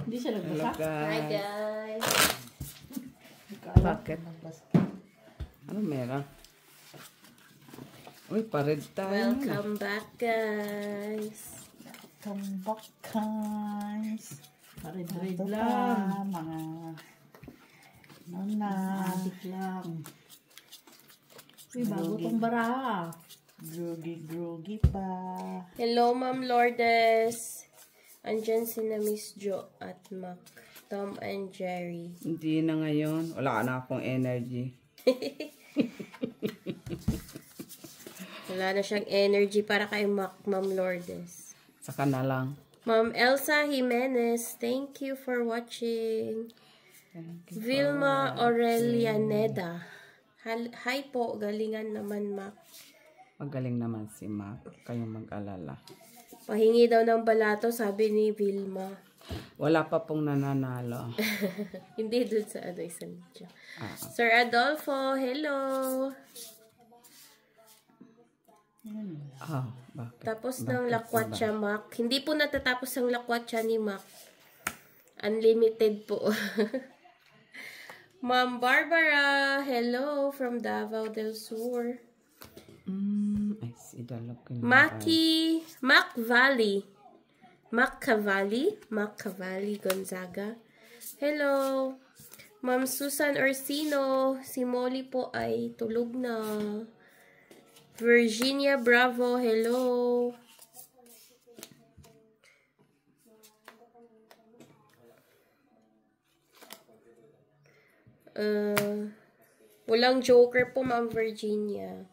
Hindi siya nagbasa? Hi guys. Bakit? Ano meron? Uy, pared tayo. Welcome back guys. Welcome back guys. Pared Ito lang. Mga adik lang. Uy, bago tong baraha. Grogi pa. Hello Ma'am Lourdes. Andyan si na Miss Jo at Mac. Tom and Jerry. Hindi na ngayon. Wala na akong energy. Wala na siyang energy para kay Mac, Ma'am Lourdes. Saka na lang. Ma'am Elsa Jimenez, thank you for watching. Vilma Aurelianeda. Hi po, galingan naman Mac. Magaling naman si Mac. Kayong mag-alala. Pahingi daw ng balato, sabi ni Vilma. Wala pa pong nananalo. Hindi dun sa ano, isang video. Sir Adolfo, hello. Bakit? Tapos ng lakwatsa, Mac. Hindi po natatapos ang lakwatsa ni Mac. Unlimited po. Ma'am Barbara, hello from Davao del Sur. I see the look in Mac Cavalli Gonzaga. Hello. Ma'am Susan Orsino, si Molly po ay tulog na. Virginia Bravo, hello. Walang joker po, Ma'am Virginia.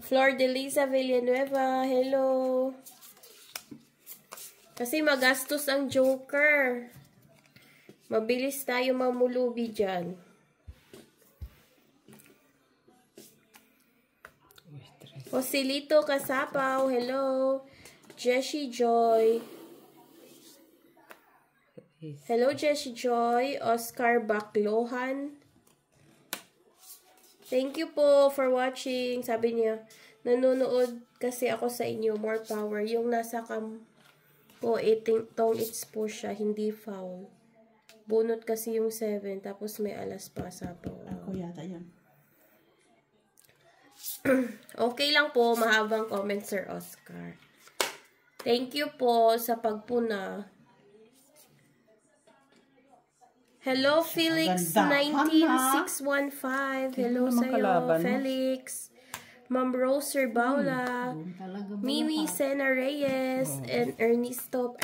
Flor de Liza Villanueva, hello. Kasi magastos ang joker. Mabilis tayo mamulubi dyan. Joselito Kasapaw, hello. Jessie Joy. Hello, Jessie Joy. Oscar Baclohan. Thank you po for watching. Sabi niya, nanonood kasi ako sa inyo. More power. Yung nasa cam po, tong it's po siya. Hindi foul. Bunot kasi yung 7. Tapos may alas pa sa po. Ako yata yan. Okay lang po. Mahabang comment, Sir Oscar. Thank you po sa pagpuna. Hello, Felix 19615. Hello sa'yo, Felix. Ma'am Rose Baula. Mimi Sena Reyes. And Ernesto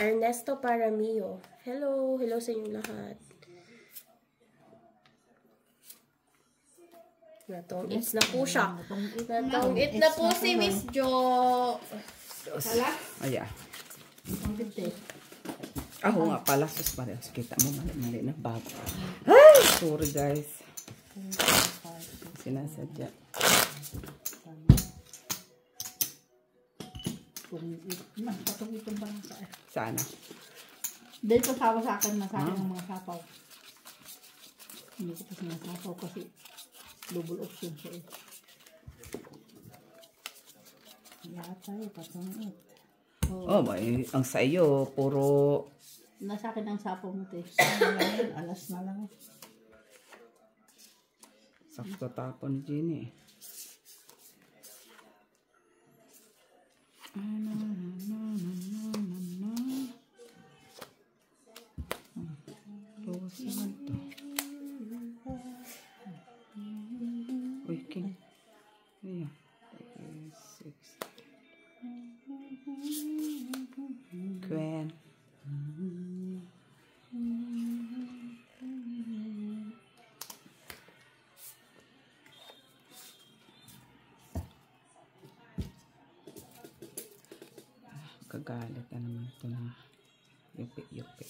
Paramio. Hello. Hello sa inyong lahat. Natong-its na po siya. Natong-it na po si Miss Jo. Ayan. Ako nga pala, sus Marios, kita mo, mali na bago. Ay, sorry guys. Sinasadya. Sana. Dito sawa sa akin na sa akin ng mga sapaw. Hindi ko pa sinasapaw kasi double option siya eh. Yata eh, patungit. Oh, may, ang sa iyo, puro... Nasa akin ang sapaw mo, te. Alas na lang. Sakto tapon din eh. Saan to? Uy, king. Ayan. 6. Gwen. Kagalit na naman ito na yupi-yupi.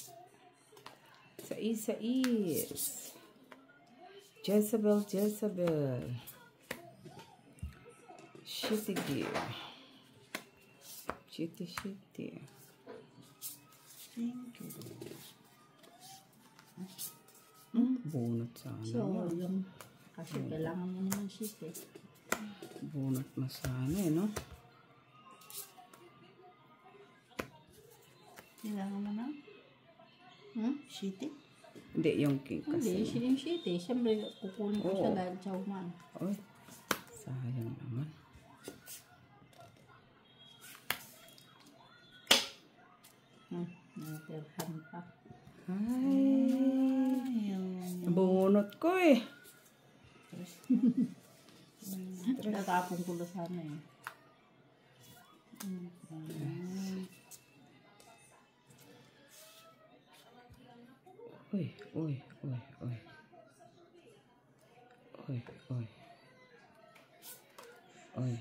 Sais. Jezebel. Shitty. Thank you. Bunot sana. So, yung kasi kailangan mo naman shit eh. Bunot na sana eh, no? Kailangan mo na? Shitty? Hindi, yung king Hindi, kasi. yung shitty. Siyempre, kukunin ko siya dahil chow man. Uy, sayang naman. Natirhan pa. Ay, bunot ko eh. Tatapon ko na sana eh. Uy, uy, uy, uy. Uy, uy. Uy.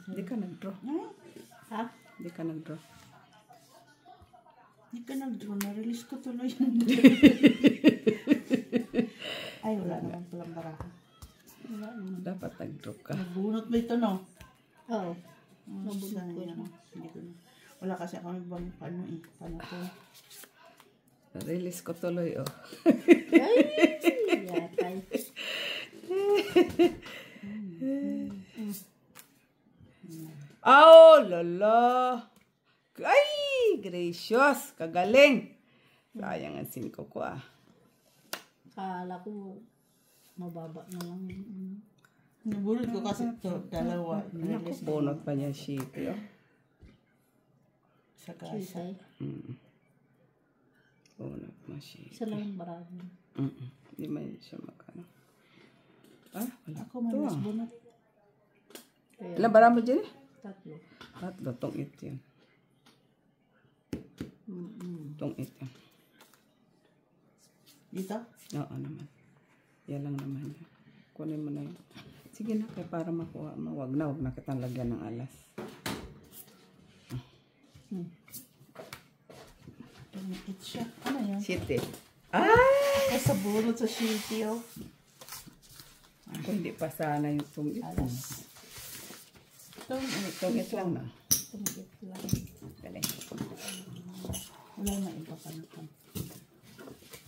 Hindi ka nag-draw. Ha? Hindi ka nag-draw. Hindi ka nag-draw. Na-release ko tuloy yun. Ay, wala naman palang baraha. Wala naman. Dapat nag-draw ka. Nagbunot mo ito, no? Oo. Nabunot ko yan. Hindi ko na. Wala kasi ako nagbang paano eh. Paano ko? Release ko tuloy, oh. Ay! Yatay. Oh, lala. Ay, gracious. Kagaling. Sayang ang 5 ko, ah. Kala ko, mababa na lang. Nabunot ko kasi ito, dalawa. Naku, bunot pa niya shitty, oh. Sa kasa. Bunot na shitty. Isa lang yung barang. Hindi man siya magkano. Ah, wala Ako man mas bunot. Ilan bara mo dyan eh? 3. 3, tong 8 yan. Tong 8 yan. Dito? Oo naman. Yan lang naman yan. Kunin mo na yun. Sige na, kaya para makuha mo. Wag na kitang lagyan ng alas. Tumikit siya. Ano yan? Shitty. Ay! Ay, sa bunot sa shitty, oh. Ako hindi pa sana yung tong 8. Alas. Tong 8 lang na. Tumikit lang. Galing. Wala na iba pa na.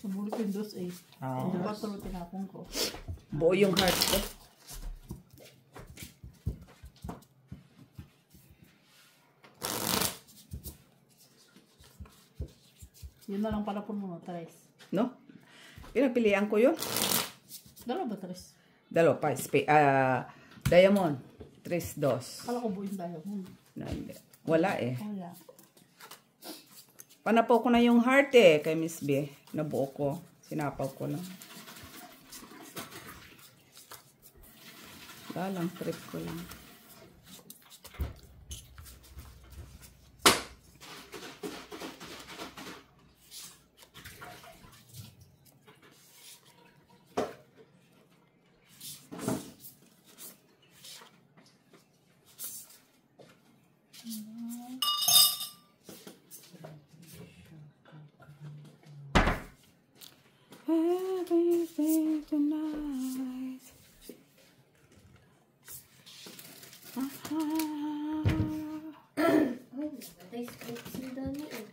Sa bunot yung dos, eh. Hindi ba ito tinapon ko? Buo yung heart ko. Yun na lang palapon mo, 3. No? Pinapilian ko yun. Dalawa ba 3? Dalo pa. Diamond. 3, 2. Kala ko buuin tayo. Wala eh. Wala. Panapaw ko na yung heart eh. Kay Miss B. Nabuo ko. Sinapaw ko lang. Lang trip ko lang. Everything tonight. Ay, nagatay sa dami eh.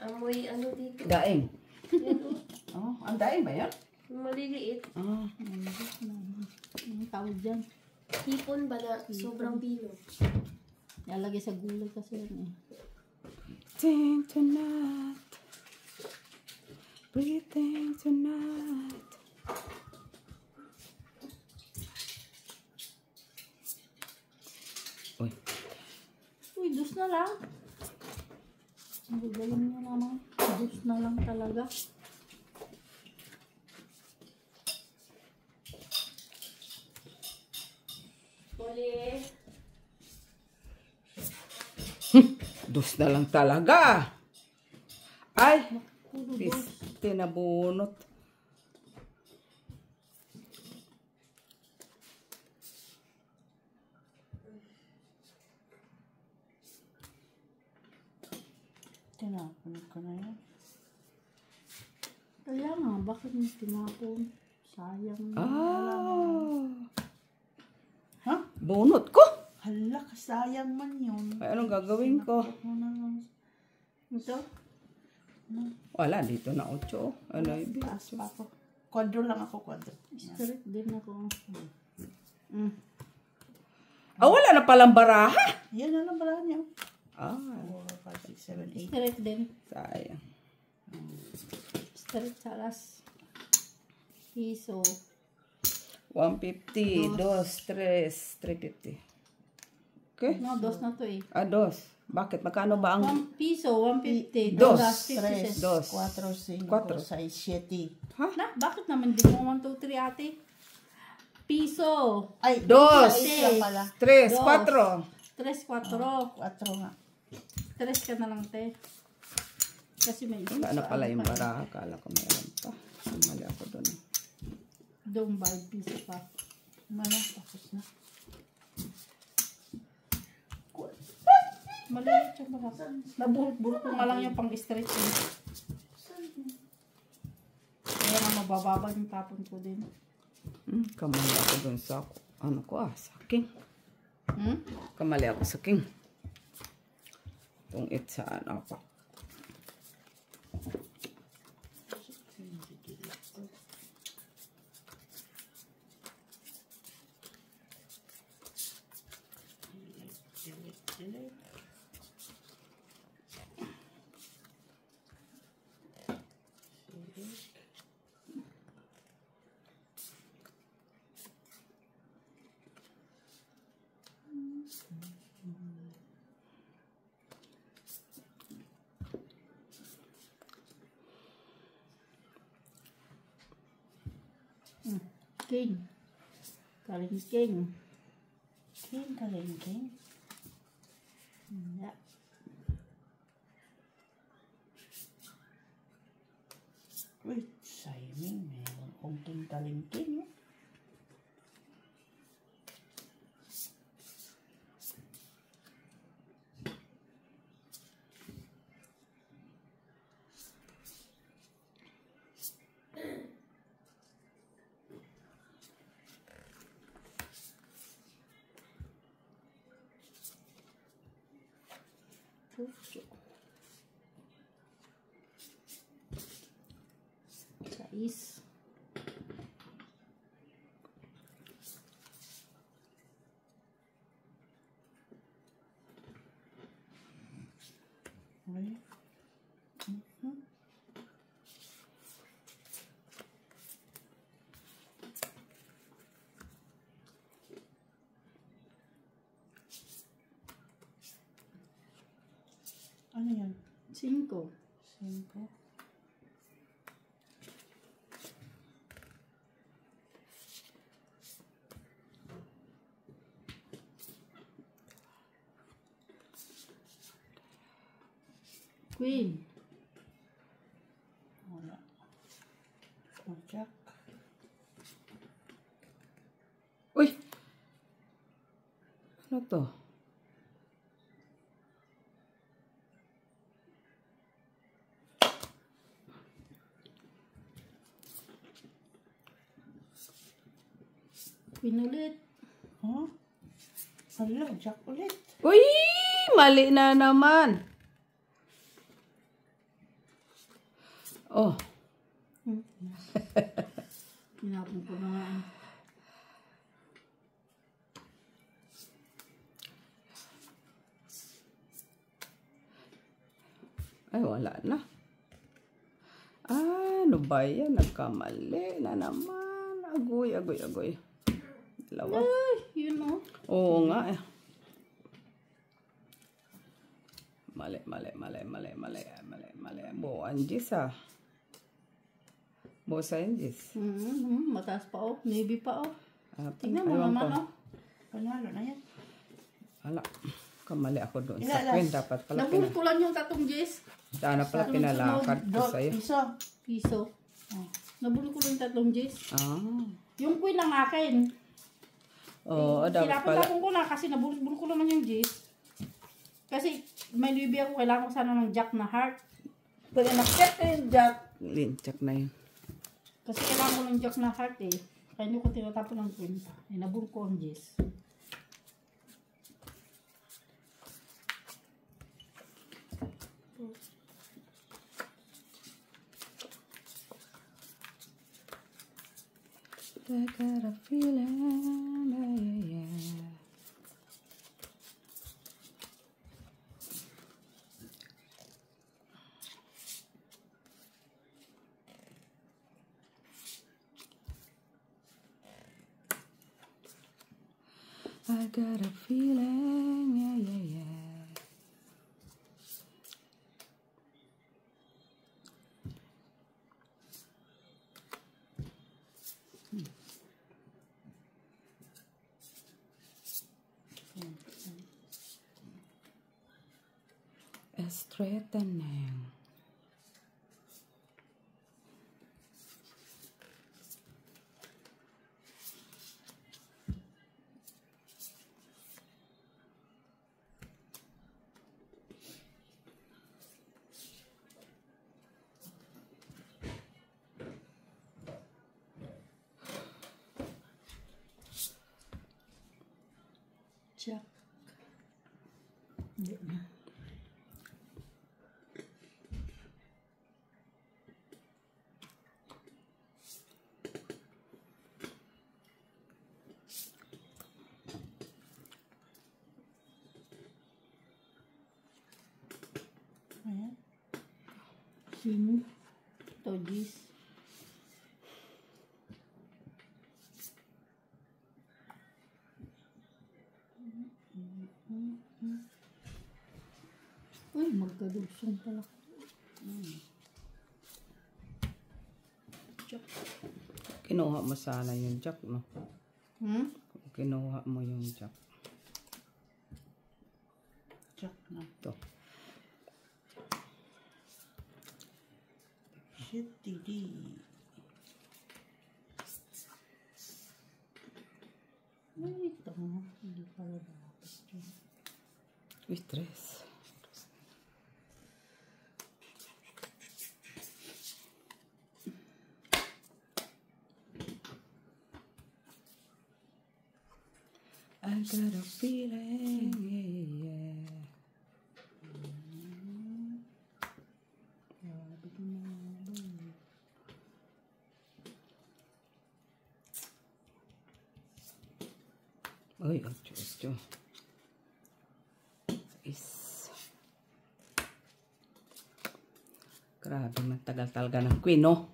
Amoy ano dito? Daing. Yan o. Oh, ang daing ba yan? Yung maliliit. Ah. Ang tawag dyan. Hipon ba na sobrang bilog? Nalagay sa gulay kasi yan eh. Breathing tonight. Breathing tonight. Uy. Uy, dos na lang. Ang galing mo naman. Dos na lang talaga. Uli. Dos na lang talaga. Ay! Tinabunot. Tinapon ko na yan. Kaya nga, bakit mo tinapon? Sayang. Ha? Bunot ko. Hala, kasayang man yun. Ay, anong gagawin ko? Ito? Wala, dito na 8. Ano yung Taas pa ako. Quadro lang ako, quadro. Straight din ako. wala na palang baraha. Yan na lang bala niya. 4, 5, 6, 7, 8. Straight din. Sayang. Straight sa alas. Piso. 150, 2, 3, 350. Okay? No, dos na to eh. 2. Bakit? Magkano ba ang... 1 piso, 150. Dos. 50 cents. 2. 4, 5, 4. 6, 7. Na, bakit naman di mo 1, 2, 3 ate? Piso. Ay, 2, lang pala. 3, Dos. 4. 3, 4. 4 nga. 3 ka na lang, te. Kasi may isa. Wala na pala yung baraha. Kala ko meron pa. Mali ako doon. Doon 5 piso pa. Mana, tapos na. Maliit yung baka. Nabulot-bulot ko nga lang yung pang-stretch. Kaya nga mabababa yung tapon ko din. Kamali ako doon sa... Ano ko saking. Hmm? Kamali ako sa king. Itong sa ano pa. King. Kaling king. King, kalingking. Yeah. Wait, Simon, meron kong king kalingking. Sais. Okay. Ano yan? 5. 5. Queen. Wala. Jack. Uy! Ano to? Queen ulit. Huh? Hala, Jack ulit. Uy! Mali na naman. Oh. Pinapon ko na nga. Ay, wala na. Ano ba yan? Nagkamali na naman. Agoy, agoy, agoy. Dalawa. Ay, yun o. Oo nga eh. Mali, mali, mali, mali, mali, mali, mali. Bo, Anjis ah. Bo sa Anjis. Mataas pa o. Navy pa o. Tingnan mo Ewan naman ko. o. Panalo na yan. Wala. Kamali ako doon. Ilan, Sa Queen, dapat pala Nabulot ko lang yung tatong Jess. Sana pala pinalakad ko sa'yo. Piso. Piso. Oh. Nabulot ko lang yung tatong Jess. Yung Queen ang akin. Oo, dapat pala. Sinapon ko na kasi nabulot ko naman yung Jess. Kasi may libi ako, kailangan ko sana ng Jack na heart. Pwede na-check yung Jack. Linchak na yun. Kasi kailangan ko ng Jack na heart eh. Kaya hindi ko tinatapon ng Queen. Eh, nabulot ko ang Jess. I got a feeling, yeah, yeah. I got a feeling, yeah, yeah, yeah. Straightening. Jack. Hindi na. Ayan. Sino? Togis. Uy, magkadugsong pala. Jack. Kinuha mo sana yung jack, no? Kinuha mo yung jack. Jack na. Ito. Shit, didi. Ay, ito nga. Hindi pala dapat yun. Uy, stress. I got a feeling, yeah, yeah. Uy, ocho. Is. Grabe, matagal talaga ng queen, no?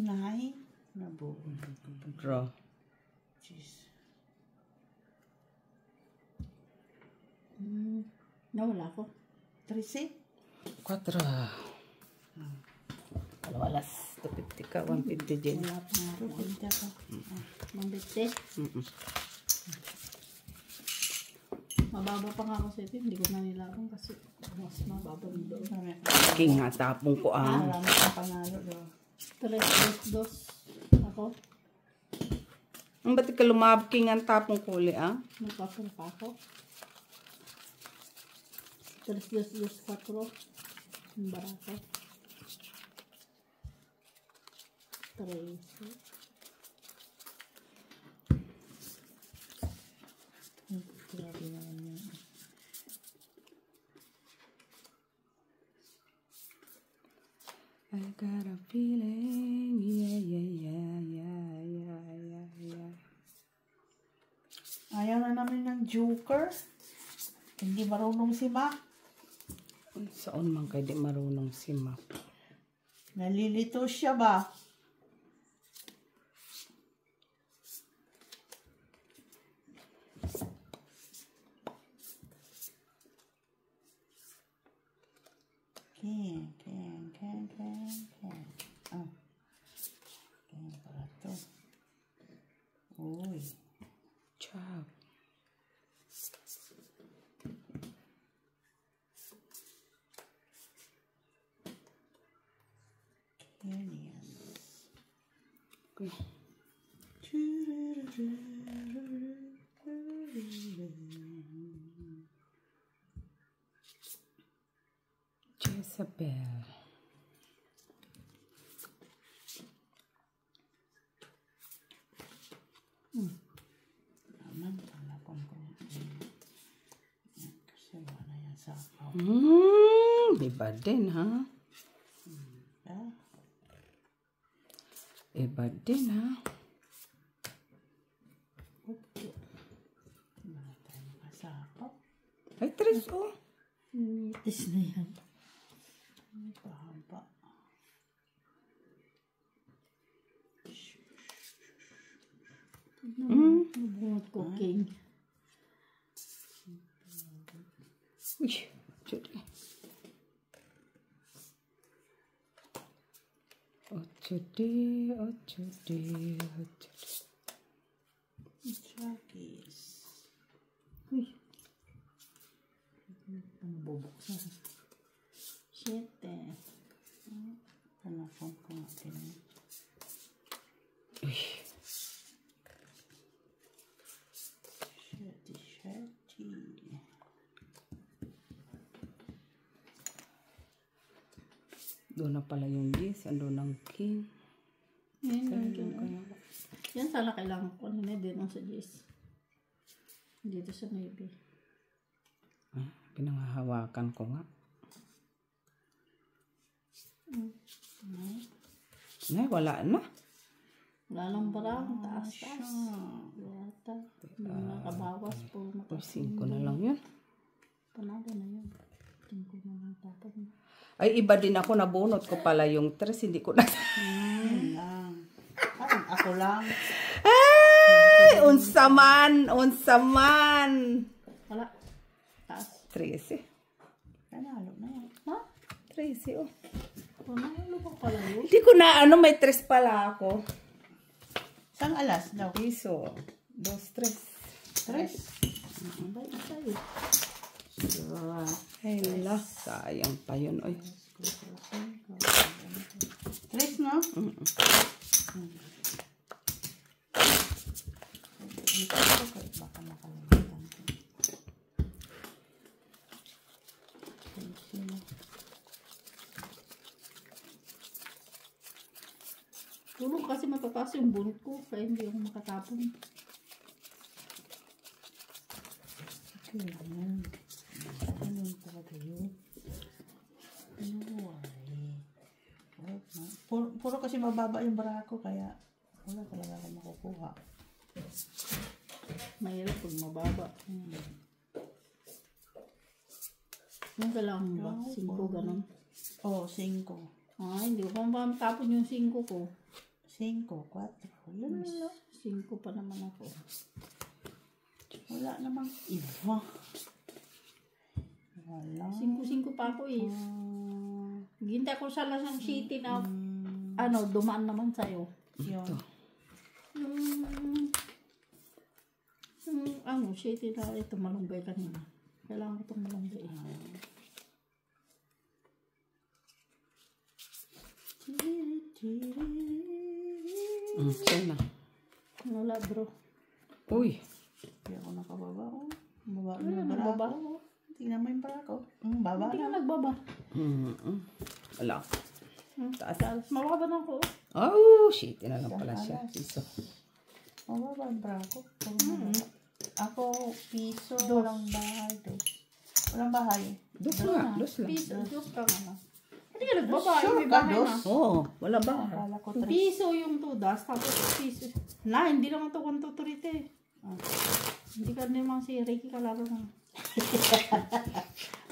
Nine. Nabuo. Draw. Jeez. Nawala ko. 13. 4. Alas, 250 ka, 150 din. Wala pa nga ako. Pinta ka. Mambete. Mababa pa nga ako sa ito. Hindi ko na nilaban kasi mas mababa ng doon. King nga, tapong ko ang. Marami kang panalo doon. 3-2 ako. Ang ba't ka lumab, king ang tapong kuli, ah? Nagpapala pa ako. 3-2-4. Ang barako. 3. Grabe naman yun. I got a feeling, yeah, yeah, yeah, yeah, yeah, yeah, yeah. Ayaw na namin ng joker. Hindi marunong si Mac. Saan man kayo di marunong si Mac? Nalilito siya ba? Ken. Oh. Ken pala to. Uy. Ciao. Ken yan. Okay. Jezebel. Naman, talapon ko. Yan, kasi wala yan sa Iba din, ha? Ah, Iba din, ha? wala tayong kasapaw. Ay, tres, oh. Itis na yan. Pahaba. Bunot ko, king. Uy, chudi. 8D, 8D, 8D. Chakis. Uy. Ang bubuksan. Shit eh. Panapon ko nga din. Uy, Shirty. doon na pala yung Jis. Andun ang King. Yan sana kailangan ko. Ano na din ang sa Jis. Dito sa maybe. Ah, pinanghahawakan ko nga. Ay, wala na. Wala lang parang taas-taas. Yata. Hindi nakabawas po. Uy, 5 na lang yun. Panalo na yun. 5 na lang tapos na. Ay, iba din ako. Nabunot ko pala yung tres. Hindi ko na... Yun lang. Parang ako lang. Ay, unsaman. Unsaman. Wala. Taas. 13. Panalo na yan. Ha? 13, oh. Panalo pa pala yun. Hindi ko na, may 3 pala ako. Isang alas daw. Piso. 2, 3. Tres. Bay, tayo. Ay, la. Sayang pa yun, oy. Tres, no? Ito ko kahit baka makalimutan ko. Tulog kasi matataas yung bunot ko. Kaya hindi ako makatapon. Kailangan. Ano talaga yun? Ano ay. Puro kasi mababa yung bara ko kaya wala talaga ako makukuha. Mahirap pag mababa. Yung kailangan mo ba? 5 ganun. Oh, 5. Ah, hindi ko pa matapon yung 5 ko. 5, 4. Yun lang. 5 pa naman ako. Wala namang iba. Wala. 5 pa ako eh. Gintay ko sa lasang city na dumaan naman sa'yo. Yun. Yung city na ito malunggay kanina. Kailangan ko itong malunggay. Saan na? Wala bro. Uy. Hindi ako nakababa. Oh. Baba Wala na na bara baba. ko. Tingnan mo yung bara ko. Baba Hindi na. ka nagbaba. Wala. Taas. Taas. Mababa na ako. Oh, shit. Na lang pala siya. Piso. Mababa yung bara ko. Ako, piso. Walang bahay. Walang bahay. Dos nga. Dos lang. Piso. Diyos ka nga na. Hindi ka nagbaba. Sure May ka, bahay Dos? na. Oo, wala ba? Akala ko Yung piso yung tudas. Tapos piso. Na, hindi naman ito 1, 2, 3 eh. Hindi ka naman si Ricky kalaro na.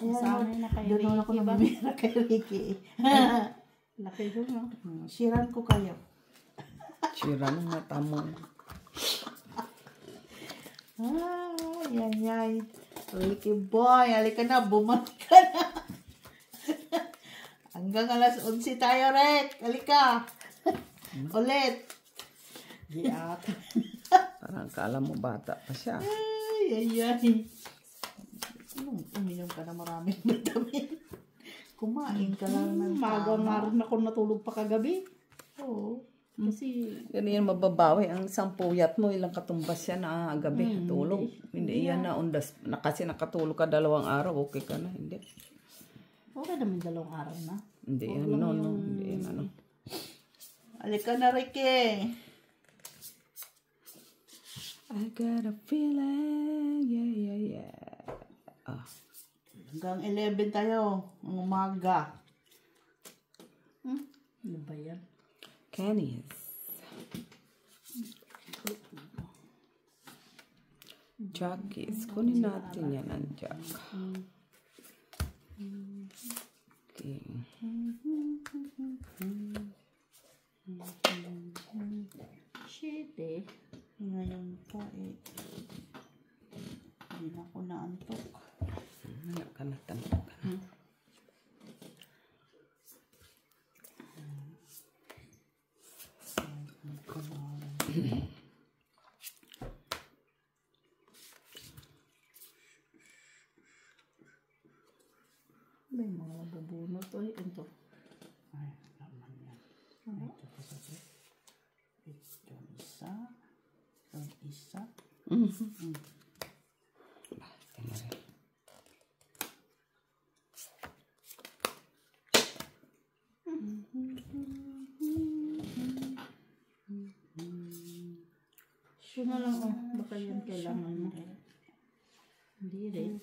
Sanay na kay Doon ako Ricky ba? namimira kay Ricky. Laki doon no? Siran ko kayo. Sira ng mata mo. Ay. Ricky boy, halika na, bumalik ka na. Hanggang alas 11 tayo, Rek. Halika. Ulit. Giat. Parang kala mo bata pa siya. Ay. Uminom ka na maraming vitamin. Kumain ka lang ng Maga tama. nga rin ako natulog pa kagabi. Oo. Kasi, Ganyan mababawi. Ang sampuyat mo, ilang katumbas yan na gabi. Tulog. Hindi yan na undas. Kasi nakatulog ka 2 araw, okay ka na. Hindi. okay naman 2 araw na. Hindi yan, no. Hindi yan, ano. Halika na, Ricky. I got a feeling, yeah. Hanggang 11 tayo. Ang umaga. Ano ba yan? Candies. Jackies. Kunin natin yan ang jack. Okay. Shit eh. Ngayon po hindi na ako naantok. Wala ka na tanda ka na. May mga bubunot. Ay, ito. Ay, naman yan. Ito kasi. Ito isa. Ito isa. Siya na lang, oh. Baka yan kailangan mo. Hindi rin.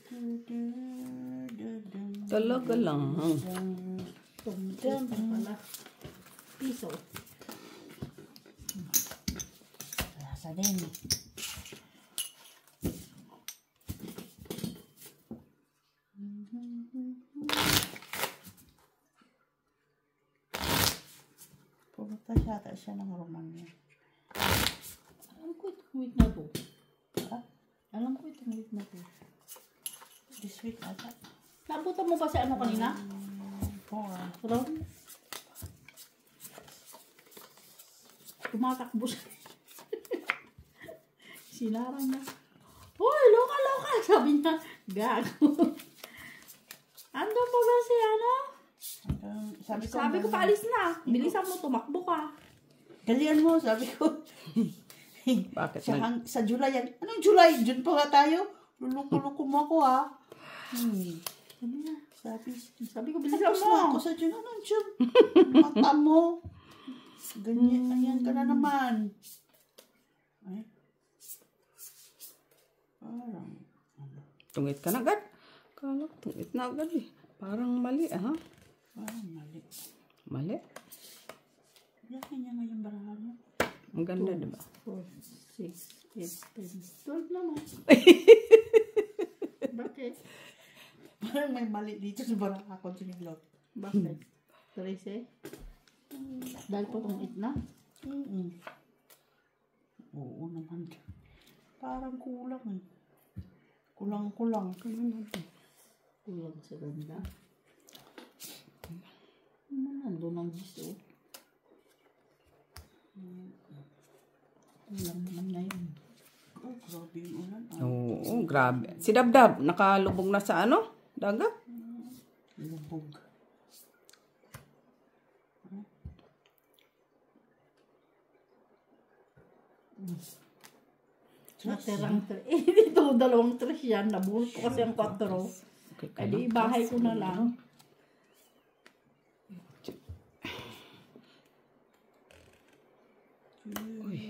Talaga lang. Tumutong pala. Piso. Lasa din. Pumunta siya ng Romania. Alam ko itong week na to. Ha? Alam ko itong week na to. This week ata. Nabutan mo ba si ano kanina? Ron? Tumatakbo siya. Sinarang na. Hoy, loka! Sabi niya, gago. Ando pa ba si ano? Sabi ko paalis na. Bilisan mo, tumakbo ka. Galian mo, sabi ko. Bakit Sa July yan. Anong July? June pa nga tayo. Luluko-luko mo ako ha. Sabi ko, bilisan Tapos na ako mo. sa June. Anong June? Mata mo. Ganyan. Ayan ka na naman. Ay. Parang. Tungit ka na agad. Kala ko tungit na agad eh. Parang mali ha? Parang mali. Mali? Yakin niya ngayon barahan mo. Ang ganda diba? 4, 6, 8, 10, 12 naman. Bakit? Parang may mali dito sa baraha ko siniglot. Bakit? 13? Dahil po itong 8 na? Oo naman. Parang kulang eh. Kulang-kulang. Kulang sa ganda. Nandun ang gusto. Kulang naman na yun. Oh, grabe yung ulan. Oo, grabe. Si Dabdab, nakalubog na sa ano? Dagat? Lubog. Natirang dito, dalawang tres yan. Nabulot ko kasi ang 4. Okay, Eh di, bahay ko na lang. Uy.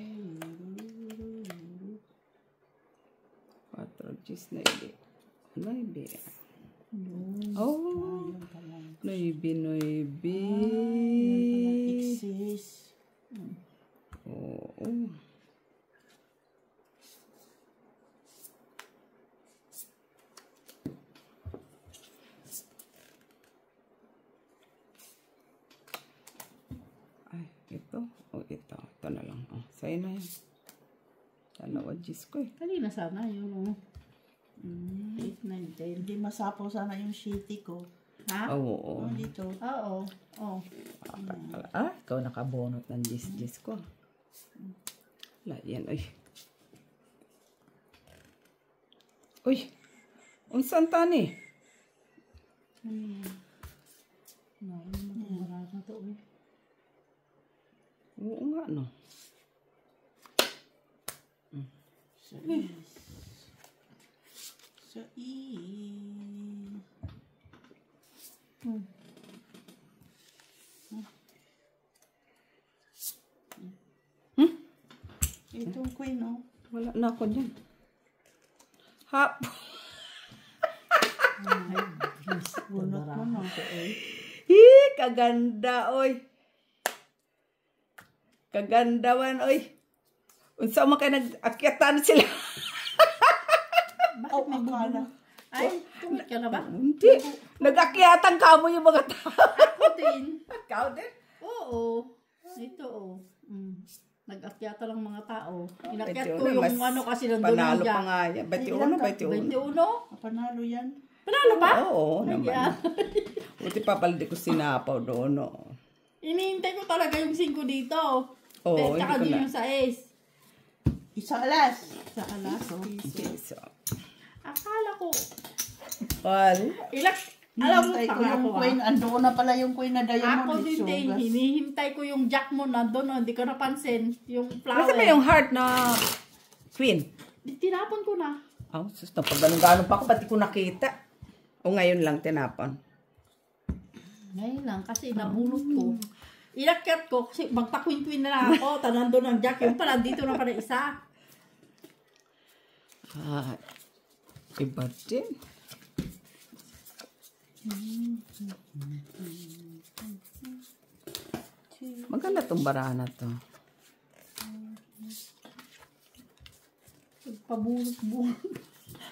4, 10, 9. 9. Oh. 9. Exist. Oo. Ay, ito. O, ito. Ito na lang. Oh, sa'yo na yan. Dalawa, Diyos ko eh. Kanina sana yun. 8, 9, 10. Hindi masapaw sana yung shitty ko. Ha? Oo. Oh, dito. Oo. Oh. Ikaw nakabonot ng Diyos ko. Wala yan, uy. Uy! Unsan tani? Marami to eh. Oo nga, no. Sa is. Itong queen, oh. Wala na ako dyan. Hap! Oh my Bunot mo na. Kaganda, oy. Kagandawan, oy. Unsa man kay nag-akyatan sila. Bakit may bubong? Ay, tumit ka na ba? Hindi. Nag-akyatan ka mo yung mga tao. Ako din. Ikaw din? Oo. Ito, oh. Nag-akyata lang mga tao. Inakyat ko 21, yung mas ano kasi nandun Panalo yung pa nga yan. 21. 21? Panalo yan. Panalo ba? Oo, Ay, naman. yeah. Buti pa pala di ko sinapaw doon, no. Inihintay ko talaga yung 5 dito. Oo, Tsaka hindi ko din na. yung 6. Isa alas. Sa alas, oh. So, Akala ko. well, Alam mo, Hinihintay ko tanga yung ako queen. Andoon na pala yung queen na Ako diamond. din din. Sugas. Hinihintay ko yung jack mo nandun. Hindi ko napansin. Yung flower. nasa ba yung heart na queen? Tinapon ko na. Oh, sus, pag ganun-ganun pa ako, ba't di ko nakita? O ngayon lang tinapon. Ngayon lang, kasi nabunot ko. Inakyat ko, kasi magpa-queen-queen na lang ako. Nandun ang jack. Yung pala, dito na pala isa. Ah, iba din. Maganda tong barahan na to. Pabunot-bunot.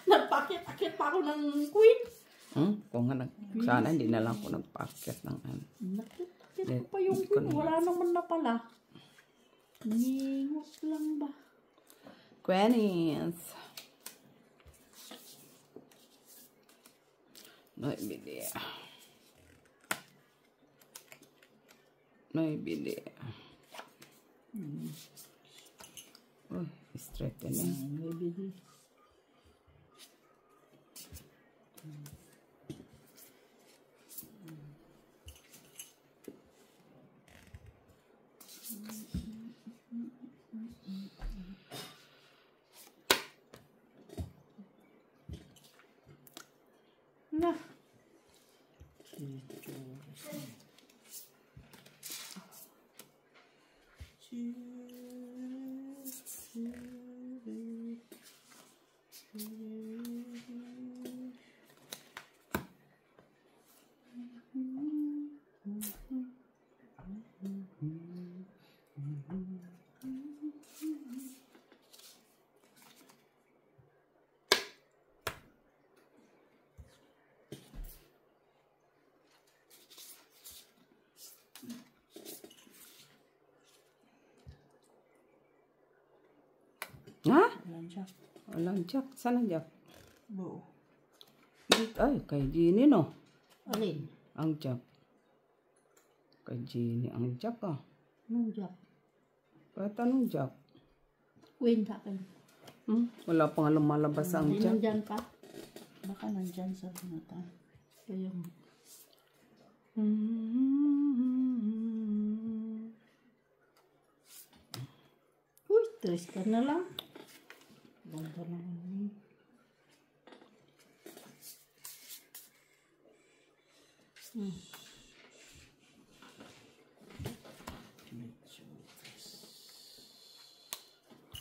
Nagpakit-akit pa ako ng queen. Kung nga, sana hindi na lang ako nagpaakyat ng ano. Nakit-akit ko pa yung queen. Wala naman na pala. Ningot lang ba? Queenies. No ibili. No ibili. Uy, straight na yan. Maybe. Na. Ha? Ayan siya. Walang jack. Sana jack? Buo. Ay, kay Jeannie, no? Alin? Ang jack. Kay Jeannie, ang jack, ah. Anong jack? Kahit anong jack? Queen sa akin. Wala pa nga lumalabas ang Hindi jack. nandyan pa. Baka nandyan sa pinutan. Kaya uy, tres ka na lang. Ganda naman.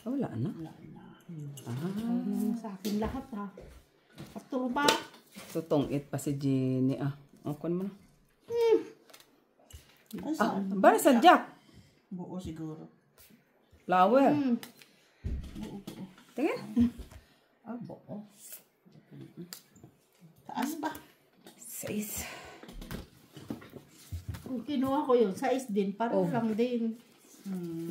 Wala na. Ano sa akin lahat ha. Patulo ba? Tutungit pa si Jeannie, ah. Ako naman. Asa? Bala sa jack. Buo siguro. Flower. Buo, buo. Tingin. Ah, buo. Taas ba? 6. Kung kinuha ko yun, size din, parang lang din.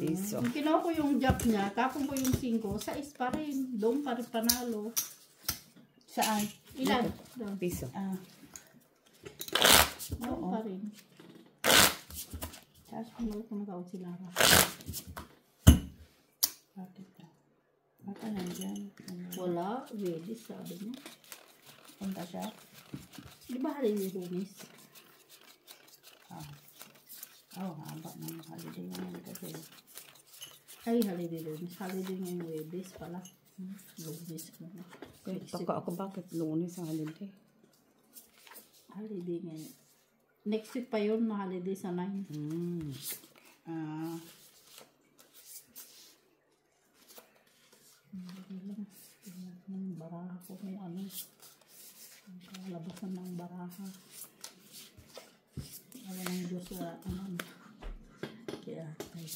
Piso. Kung kinuha ko yung jack niya, tapon ko yung 5, size pa rin. Doon pa rin panalo. Saan? Ilan? Doon. Piso. Ah. Doon pa rin. Tapos kung nag-out si Lara. Bakit na? Baka nandyan. Wala, ready, sabi niya. Punta siya? Di ba holiday Lunes? Haba ng holiday ngayon kasi. Ay, holiday Lunes. Holiday ngayon, Webes pala. Lunes ko na. Taka ako bakit Lunes ang holiday? Holiday ngayon. Next week pa yun na holiday sa 9. Ah. Hindi lang. Tingnan ko ng baraha ko kung ano. Labasan ng baraha. Awa ng Diyos, wala naman. Kaya, ay.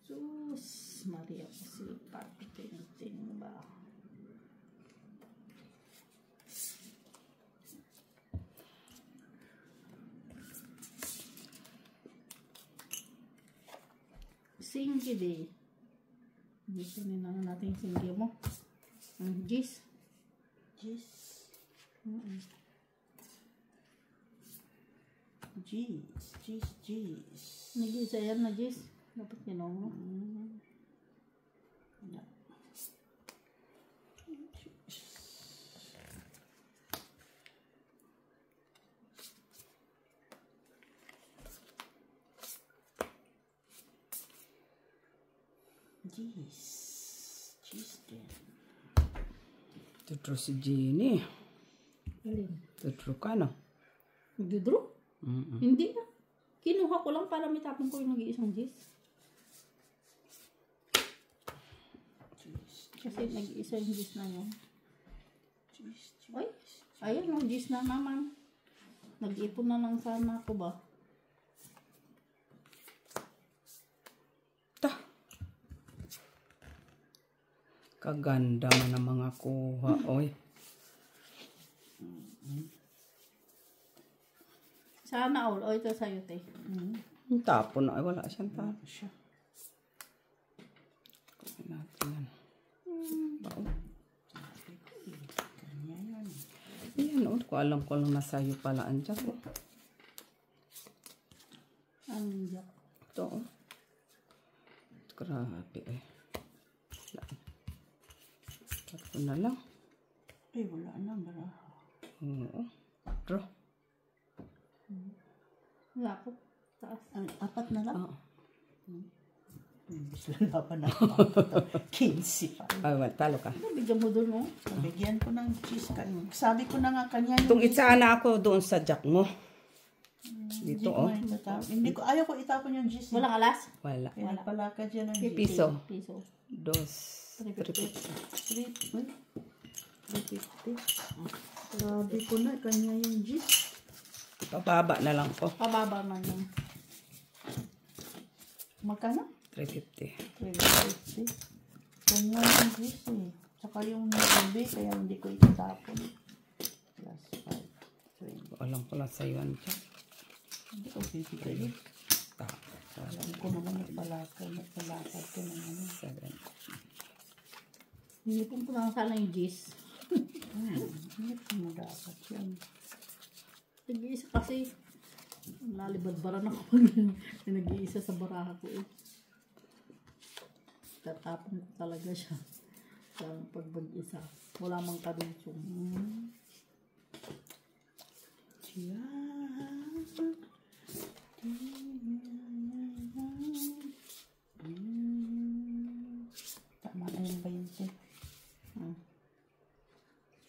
Sus, Maria kasi pag-ting-ting ba? Singgi di. Gusto na natin singgi mo. Ang Gis. Gis. Gis. Nag-isa yan na Gis. Dapat ginawa mo. Yeah. Gis din. Tutro si Jenny. Alin? Tutro ka, no? Nagdodro? Hindi na. Kinuha ko lang para may tapon ko yung nag-iisang Gis. Kasi nag-iisa yung Gis na yun. Ay, ayun ang Gis na naman. Nag-ipon na lang sana ako ba? Kaganda man ang mga kuha, oy. Sana all. O, ito sa'yo, te. Tapon na, ay wala siyang tapon. Siya. Kunin natin yan. Ayan, oh, ko alam ko lang nasa iyo pala ang jack, oh. Ang jack. Ito, oh. Grabe, eh. Ito na lang. Ay, wala na baraha. Oo. Draw. Wala po. Taas. Apat na lang? Oo. Imbis lang pa na 15 pa. Ay, wala, talo ka. Bigyan mo doon, oh. Bigyan ko ng cheese kayo. Sabi ko na nga kanya Itong itsaan na ako doon sa jack mo. Dito, oh. Hindi ko, ayaw ko itapon yung cheese. Walang alas? Wala. Kaya nagpalakad yan ng cheese. Piso. Piso. Dos. 350. Sabi ko na, kanya yung cheese. Pababa na lang ko. Pababa man yun. Magkano? 350. 350. Kanya yung cheese eh. Saka yung nabi, kaya hindi ko itatapon. Plus 5, 20. Alam ko lang sa iyo ang jack. Hindi ko bibigay. Alam ko naman nagpalakad ko naman. 7. Hindi po lang sana yung Gis. Hindi ko mo dapat yan. Nag-iisa kasi lalibadbaran ako pag nag-iisa sa baraha ko eh. Tatapon ko talaga siya sa pag-isa. Wala mang kadunsong. Tama na yung 20.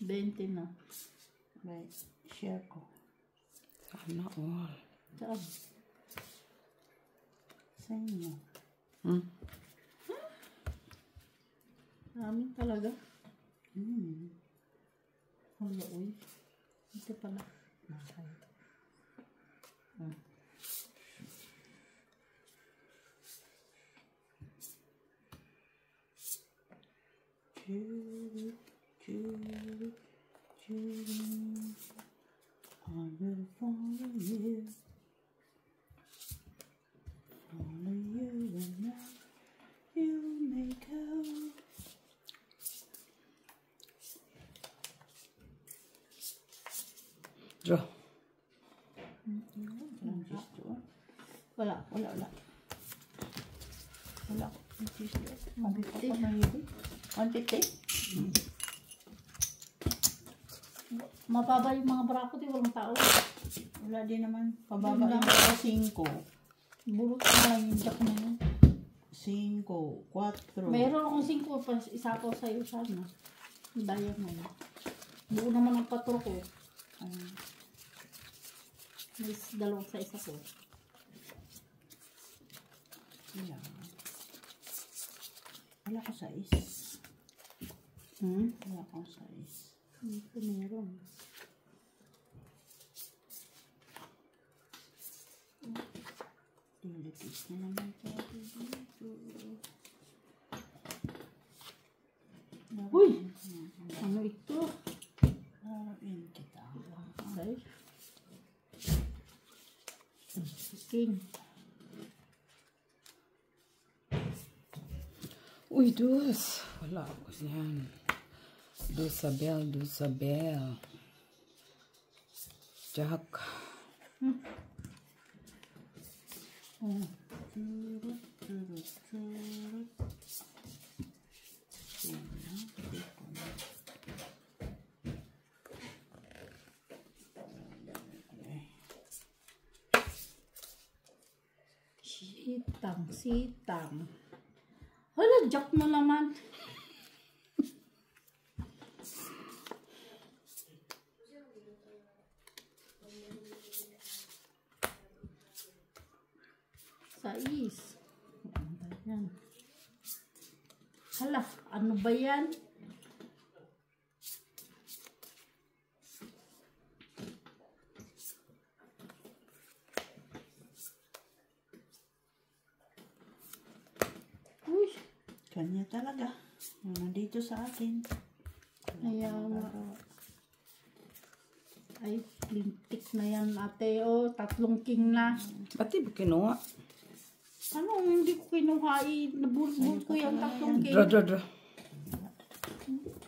20 na. Right. Share ko. Sana all. Saan? Sa inyo. Amin talaga. Wala, uy. Ito pala. Okay. I will follow you. Follow you and now you may go. Draw. Wala. Wala. Wala ko. 150. 150? Mababa yung mga barako, di walang tao. Wala din naman. Pababa yung mga 5. Burot na lang yung jack na yun. 5, 4. Meron akong 5 pa, isa ko sa'yo sana. Daya mo na. Buo naman ang patro ko. May dalawang sa isa ko. Wala ko 6. Wala ko 6. Ito meron. Dilipis na naman tayo dito. Uy! Ano ito? Haruin kita. Ay. King. Uy, Dus. Wala ako yan. Dusabel, Dusabel. Jack. Turut, turut, turut. Sitang. Hala, Jack na naman. Sais. Yan. Hala, ano ba yan? Uy, Kanya talaga. Yung nandito sa akin. kaya nga. Ay, lintik na yan ate. Oh, 3 king na. Ba't di ba kinuha? Ano, hindi ko kinuha. Nabulbul ko yung 3 king. Dra.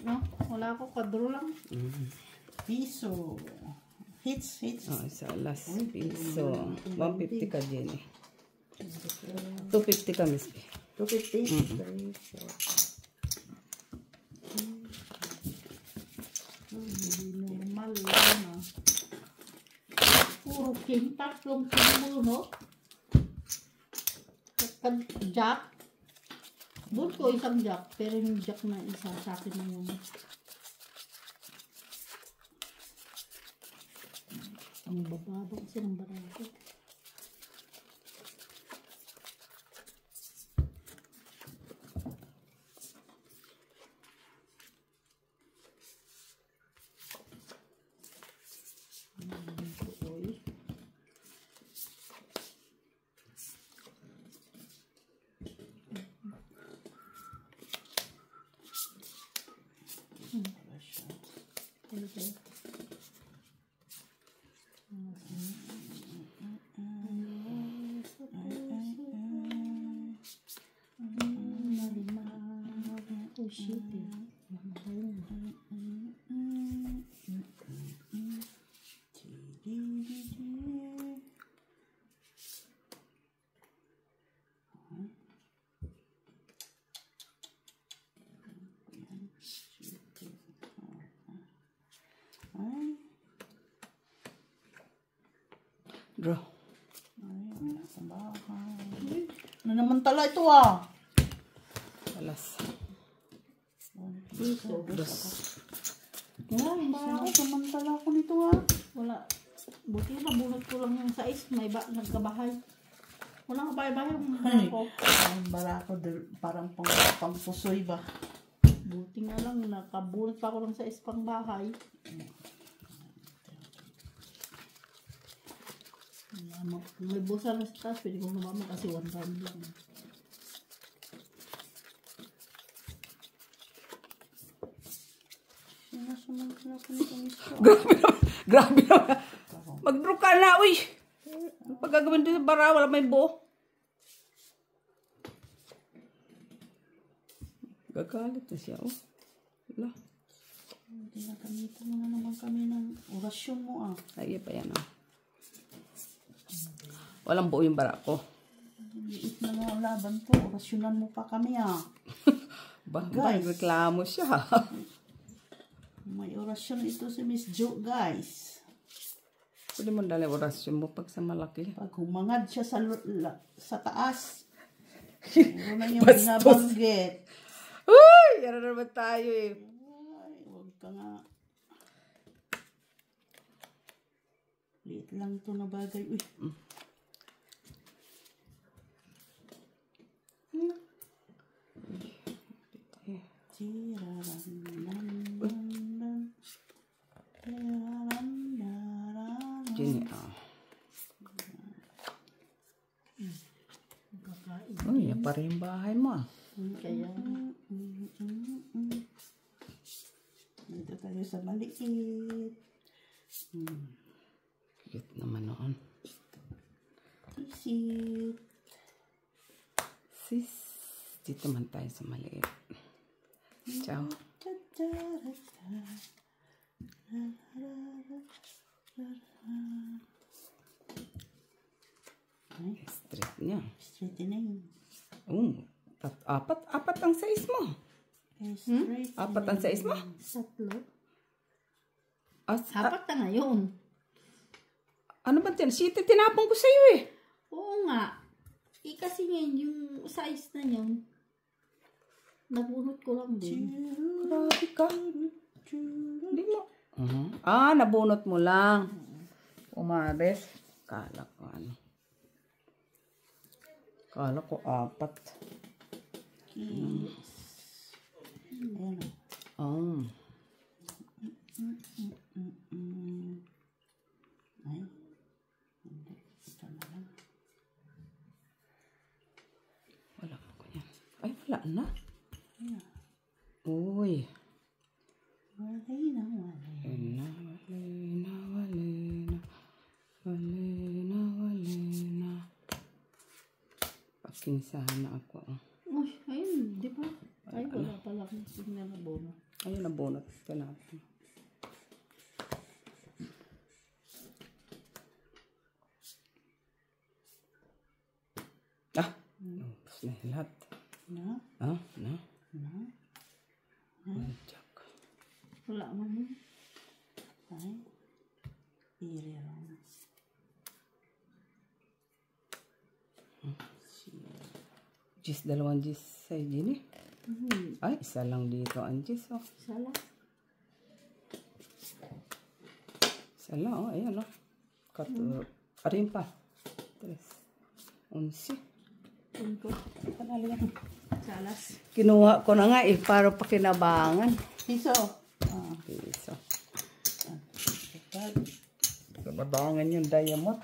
No, wala ko. Kadro lang. Piso. Hits. Oh, isa last piso. 150 ka, Jenny. 250 ka, Miss B. 250? Very short. Normal lang ah. Puro king. 3 king mo, no? Jack. Doon ko isang jack. Pero yung jack na isa sa akin na yun. Ang bababa kasi ng barako. Okay. Oh shit. Draw. Ano naman tala ito ah? Alas. Dito. Dos. Yan, Ako ba? samantala ko nito ah. Wala. Buti nabunot ko lang yung sais. May nagkabahay. Walang kabay-bahay yung ako. Ang barako parang pangpusoy ba? Buti nga lang, nakabunot pa ako ng sais pang bahay. May busa na sa taas, pwede kong lumama kasi 1 round lang. Samantala ko nito misto. Grabe naman. Mag-draw ka na, uy. Ang pagkagawin dito sa bara, wala may buo. Gagalit na siya, oh. Wala. Ginagamitan mo na naman kami ng orasyon mo ah. Ay, pa yan, oh. Walang buo yung bara ko. Liit na nga ang laban to. Orasyonan mo pa kami ah. Guys. Reklamo siya. May orasyon ito si Miss Jo guys. Pwede mo dali orasyon mo pag sa malaki. Pag humangad siya sa taas. Puro na yung binabanggit. Uy! Yan na naman tayo eh. Ay, huwag ka nga. Liit lang to na bagay. Uy. Uy, yan pa rin yung bahay mo. Kaya, Dito tayo sa maliit. Cute naman noon. Isit. Sis, dito man tayo sa maliit. Ciao. Street niya. Straightening. Apat ang size mo. Straightening. Apat ang size mo. tatlo. As, Apat na ngayon. ano ba yan? Shit, tinapon ko sa'yo eh. Oo nga. Kasi ngayon, yung size na yun, nabunot ko lang din. Grabe ka. Hindi mo. Nabunot mo lang. Umares. Kala ko ano. Kala ko apat. Ayan o. Ay. Hindi. Ito na lang. Wala ko yan. Ay, wala na. Uy. Walay na. Pakinsahan na ako. Uy, ayun, di ba? Ay, wala pala akong signal na bono. Ayun, nabunot. Tinapon. Tapos na yung lahat. Na? Na? Jack. Wala naman. Ay. Piri lang. Gis, dalawang gis sa din eh. Ay, isa lang dito ang gis. Oh. Sala. Isa lang, oh. Ayan, oh. Arin pa. 3. 11. Punto. Panali yan. Salas. Kinuha ko na nga eh, para pakinabangan. Piso. Piso. Kinabangan yung diamond.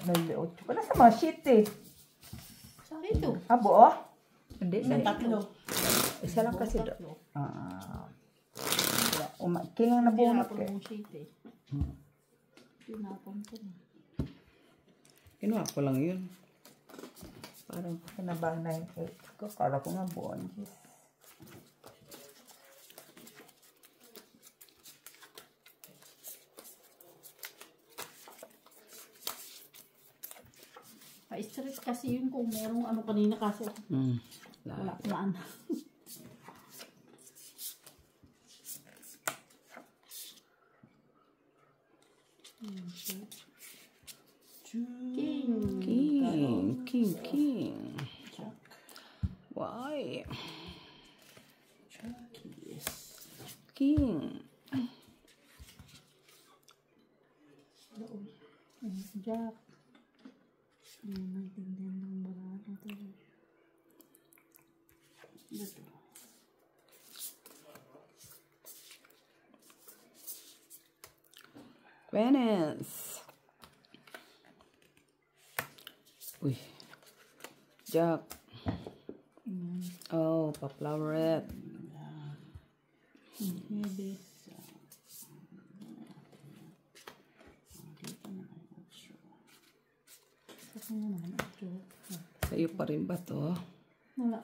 Naliot ko na sa mga sheet eh. Ito. Buo? Hindi. Tatlo. Isa lang kasi do. Kilang nabunot Tinapon eh. mong sheet eh. Tinapon ko na. Kinuha ko lang yun. Parang kinabang na yung 8 ko. Kala ko nga buo ang gis. Pa-stress kasi yun kung merong ano kanina kasi. Wala na. King. Why? King. Jack. Naintindihan ng barata talaga. Dito. Venice. Uy. Jack. Oh, pa-floweret. Maybe. Saka nga naman ito. Sa'yo pa rin ba to? Wala.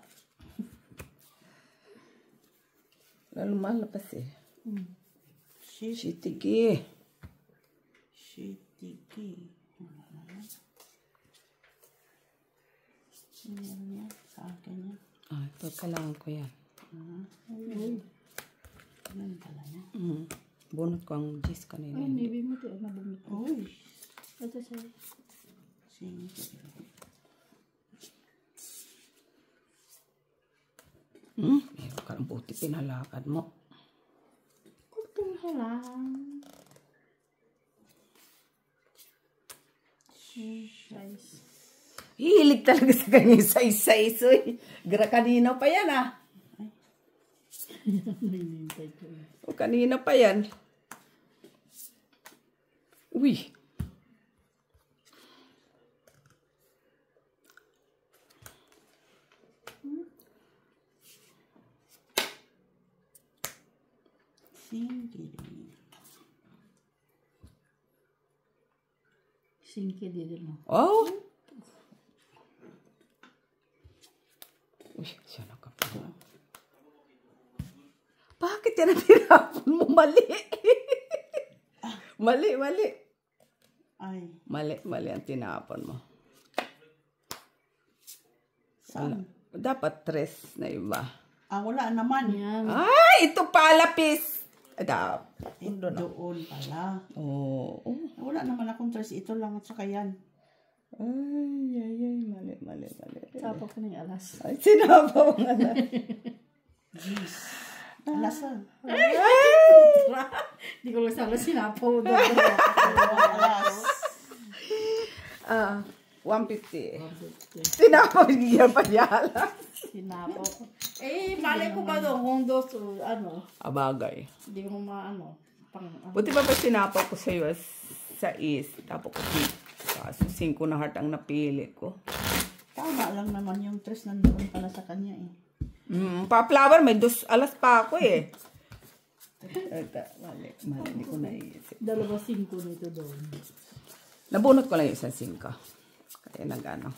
Lalo malapas eh. Shitiki. Shitiki. Meron niya. Sa akin niya. Ito kailangan ko yan. Ganun pala niya. Bunot ko ang gis kanina. Ay, maybe mo ito. Nabumit ko. Uy. Ito sa'yo. Meron ka ng buti pinalakad mo. Kunting ka lang. Size. Hilig talaga sa kanyang size-size. Kanina pa yan ah. Nainintay ko. O kanina pa yan. Uy. Singki din mo. Oh! Uy, siya nakapala. Bakit yan ang tinapon mo? Mali. Mali. Ay. Mali ang tinapon mo. Saan? Dapat 3 na iba. Wala naman. Yan. Ay, ito palapis. Dapat. Doon pala. Oo. Wala naman akong 3. Ito lang at saka yan. Ay. Mali. Sapo ko ng alas. Ay, sinabaw nga na. Alasan. Hindi ko lang sana sinapo doon. Alas. 150. Sinabaw niya pa yala. Sinapo ko. Malay ko ba doon kung dos o ano. Abagay. Hindi ko maano. Buti pa sinapaw ko sa iyo sa is. Tapos ko 5 na heart ang napili ko. Tama lang naman yung 3 nandoon pala sa kanya eh. Pa-flower, may 2 alas pa ako eh. Mali, hindi ko naisip. 2 5 nito doon. Nabunot ko lang yung isang 5. Kaya nag-ano.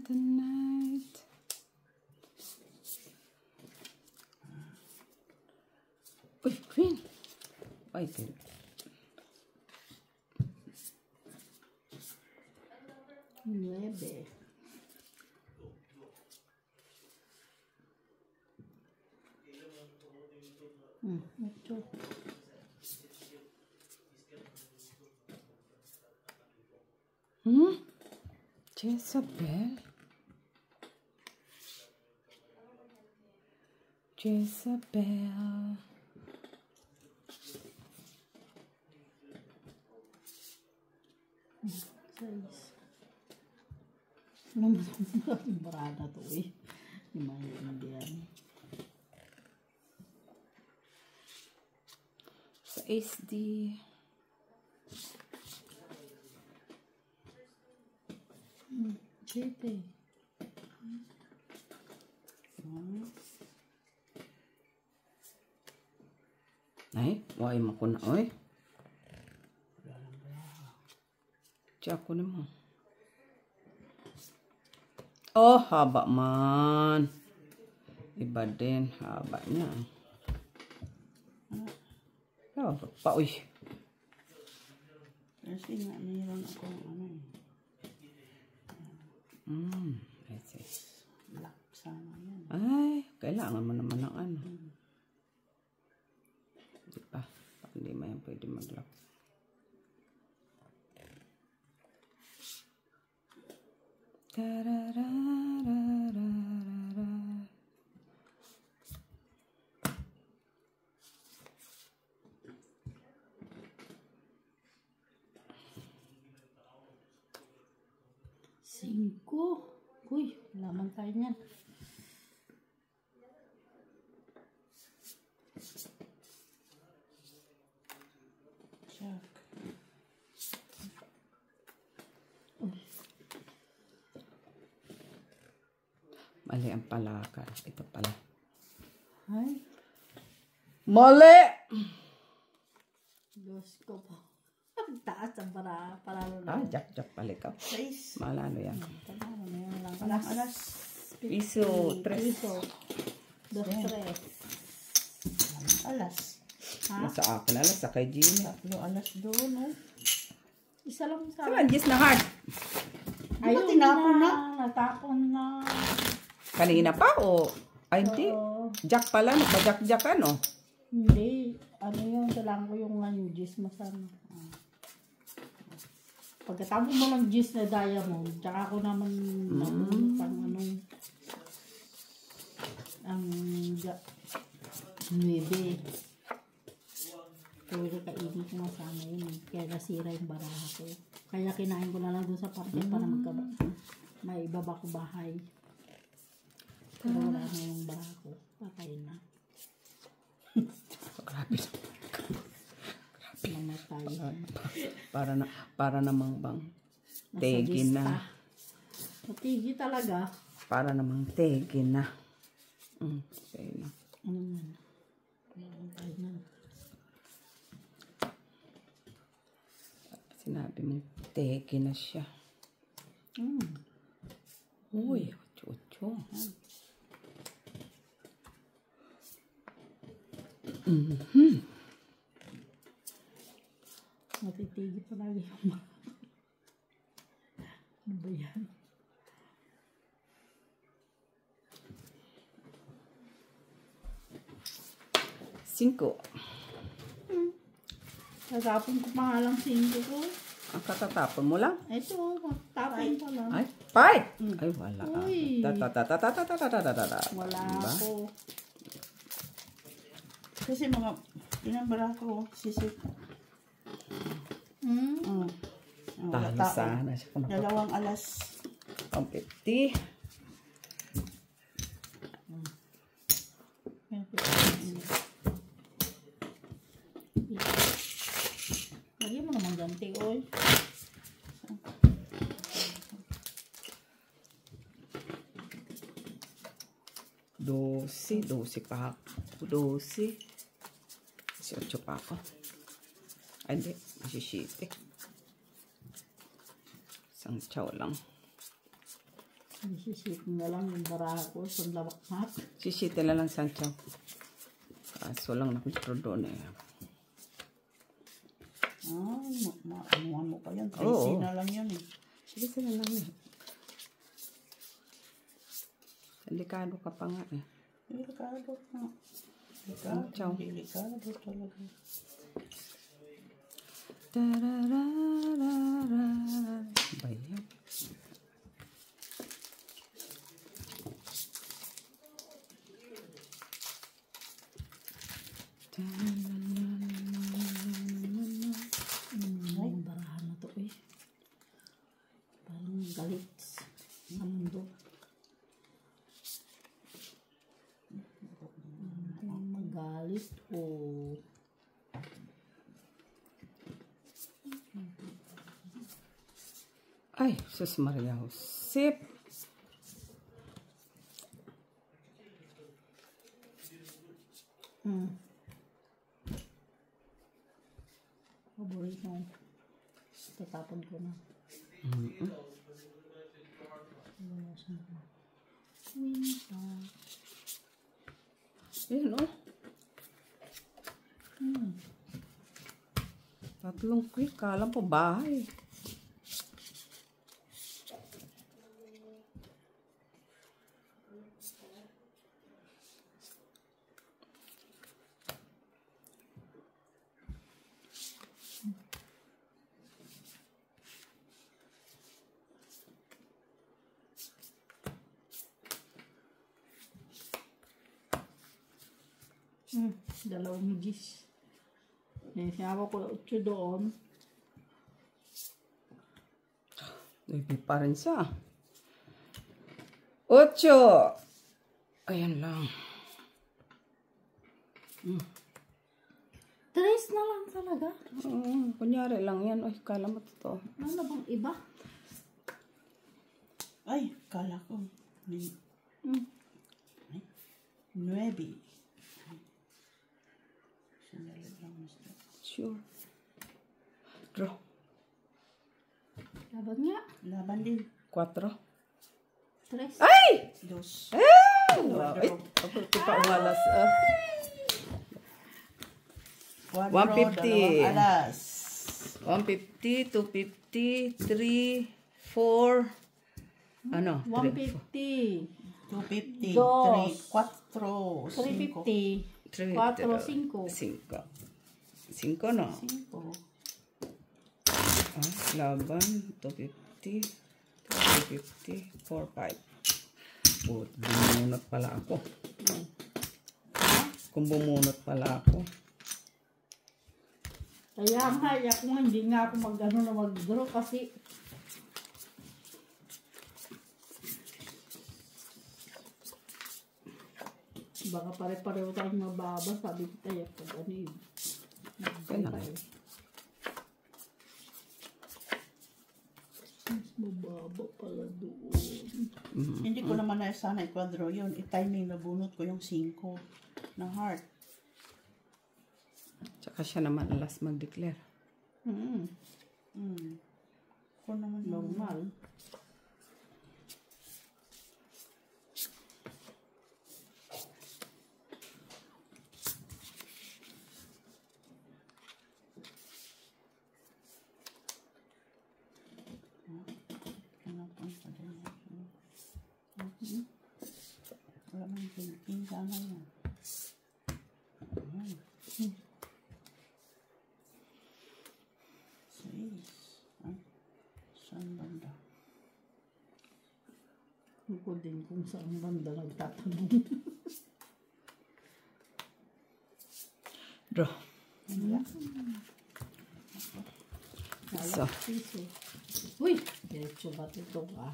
Tonight. Uy, green. White. Nuebe. Ito. Jezebel. Barada to eh. Yung mga yan. Sa SD. Chete. Ay, why mo ko na, oy. Check ko naman. Oh, haba man. Iba din, haba niya. Oh, pa, uy. Kasi nga, mayroon akong ano eh. I see. Black sana yan. Ay, kailangan mo naman ng ano. Di ba? Hindi mo yan pwede mag-lock. Singko. Uy, laman tayo niyan. Check. Mali ang palakar. Ito pala. Ay, Mali! Diyos ko po. Ang taas ang paralo na. Ah, jack pala ka. 6. Malano yan. Tanaw na yan lang. Alas. Alas. Piso, 3. Piso. 2, 3. Alas. Ha? Nasa akin alas, sa kay Gina. 3 alas doon oh. Isa lang sa Saan, Gis na heart? Ayun, tinapon na. Natapon na. Kanina pa o? Ay, hindi. Oo. Jack pala, nagpa-jack ano? Hindi. Ano yun? Kailangan ko yung gis masama. Pagkatapos mo ng gis na diamond, tsaka ako naman nabunot ang anong ang 9. Pero kainin ko nga sana yun eh. Kaya nasira yung baraha ko. Kaya kinain ko na lang doon sa parke para may ibaba ko bahay. Pero wala na yung baraha ko. Patay na. Grabe. Namatay. Para namang bang Nasa tegi lista. na. Matigi talaga. Para namang tegi na. Okay na. Ano yan? Patay na. Sinabi mong tegi na siya. Uy, chucho. Matitigi palagi yung ano ba yan? Cinco. Tatapon ko pa nga lang 5 ko. Ang katatapon mo lang? Ito, tapon pa lang. Ay, five! Ay, wala. Uy. Ta-ta-ta-ta-ta-ta-ta-ta-ta-ta. Wala Diba? ako. Kasi mga, inambara ko, sisip. Wala Talo tao. sana siya. Kung 2 alas. 150. Lagyan mo naman ganti, oy. Dosi pa ako. 12. 18 pa ako. Ay, hindi. 17. Isang chow lang. Isisip na lang yung baraha ko sa lawak-mak. 17 na lang isang chow. Kaso lang nakintro doon eh. Anuhan mo pa yan. Oo. 13 na lang yan eh. 17 na lang eh. Delikado ka pa nga eh. Delikado na. Chow. Delikado talaga. Tarararara. Ba yan? Yung baraha na to, eh. Parang galit sa mundo. Magalit o... Ay, sus Maria Josep. Paborito. Tatapon ko na. Wala siya. Winta. Ayan o. Tatlong quick. Kala po bahay. Dalawang higis. Sinama ko 8 doon. Baby pa rin siya. 8. Ayan lang. 3 na lang talaga. Kunyari lang yan. Ay, kala mo totoo. Ano na bang iba? Ay, kala ko. 9. Sure. Draw. Laban nga. Laban din. 4. 3. Ay! 2. Ay! Ako pa umalas. 150. Alas. 150, 250, 3, 4. Ano? 150. 250. Dos. 3, 4, 350. 4, 5. 5 no? 5. Laban, 250, 350, 4, 5. Bumunot pala ako. Kung bumunot pala ako. Kaya nga, ako nga, hindi nga ako mag-draw kasi baka pare-pareho tayong mababa, sabi ko tayo pag ano yun. Mas mababa pala doon. Hindi ko naman na sana i-quadro yun. I-timing na bunot ko yung 5 na heart. Tsaka siya naman alas mag-declare. Ako naman Normal. Wala man yung sana yan. Saan banda? Ako din kung saan banda nagtatanong. Draw. So. Uy! Diretso ba ito ka?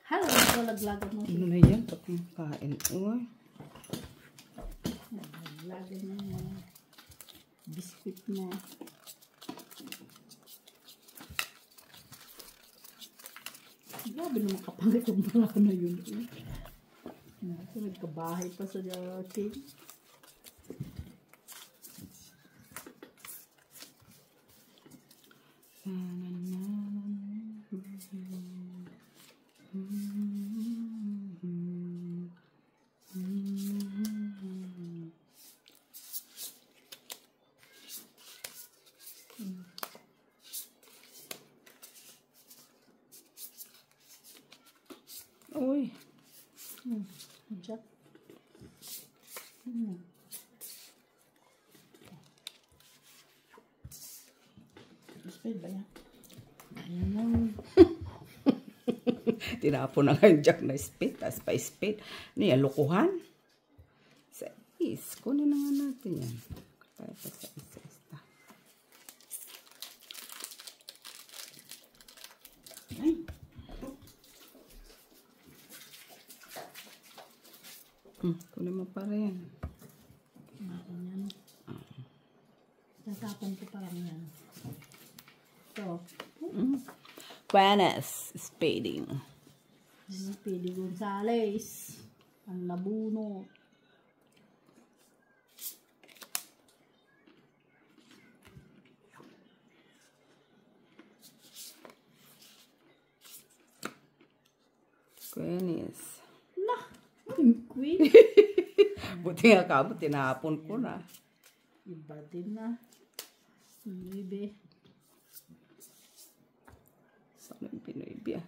Hala, naglalaglagan mo. Ano na yan? Tapos kain. Uy. Naglalaglagan mo yung biscuit mo. Grabe naman kapangit yung bala na yun. Nagkabahay pa sa king. Uy. Diyan. Speed ba yan? Ayan. Tinapon na nga yung jack na spit. Tapos pa spit. Niya, lukuhan. Sa is. Kunin na nga natin yan. Tayo pa sa isa-isa. Ay! Kunin mo pa rin. Kumain yan. Tatapon ko parang yan. So, Buenas. Spading. Pili Gonzales. Ang labuno. Quenis. Na! Yung queen. Buti nga kabot. Tinapon ko na. Iba din na. Ibe. Sana yung Pinoy biya.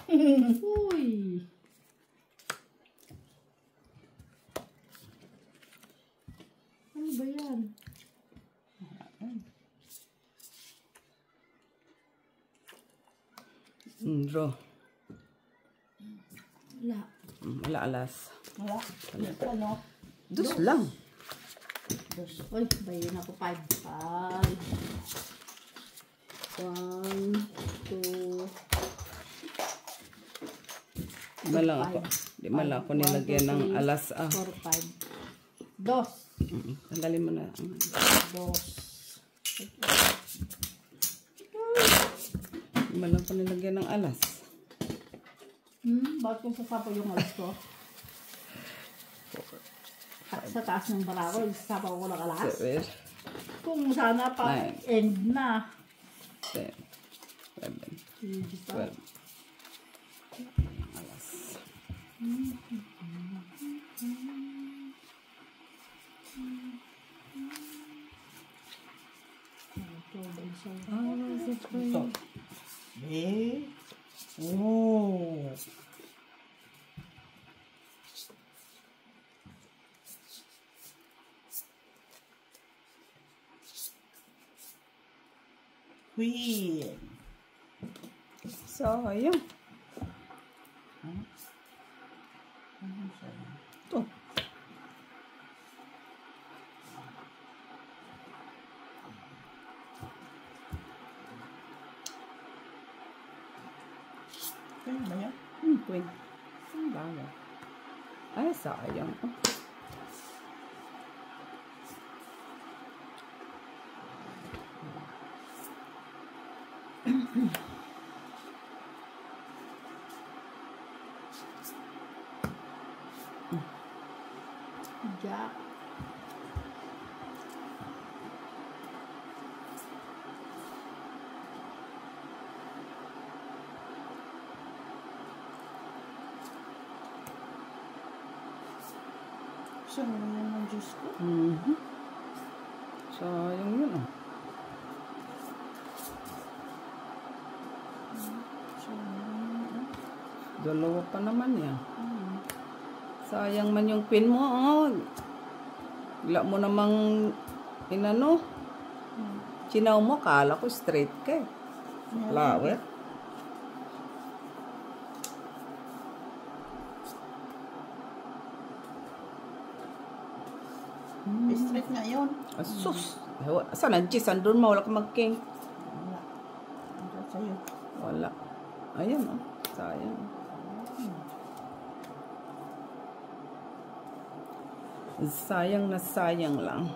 Uy! Ano ba yan? Draw. Wala. Wala alas. Wala. Ano? Dus lang. Uy, bayin ako 5. 1, 2, Di man lang ako. Di man lang ako nilagyan ng alas. 4, 5. 2. Tanggalin mo na. 2. Di man lang ako nilagyan ng alas. Bakit kung sasapaw yung alas ko? Sa taas ng barako, sasapaw ko ng alas. 7, Kung sana pa Nine. end na. 10, 11, Hindi pa. 12. Alas. Ito. Eh? Oh! Queen. So, ayun. Kaya ba yan? Queen. Ang bago. Ay, sayang. Jack. Saan mo yan ang juice ko? Sayang yun ah. Dalawa pa naman yan. Sayang man yung pin mo. Oh. Wala mo namang inano. Chinaw mo, kala ko straight ka eh. Flower. Straight nga yun. Asus. Saan ang cheese? Andun mo, wala ka mag-king. Wala. Ano sa'yo? Wala. Ayun oh. Sayang. Sayang na sayang lang.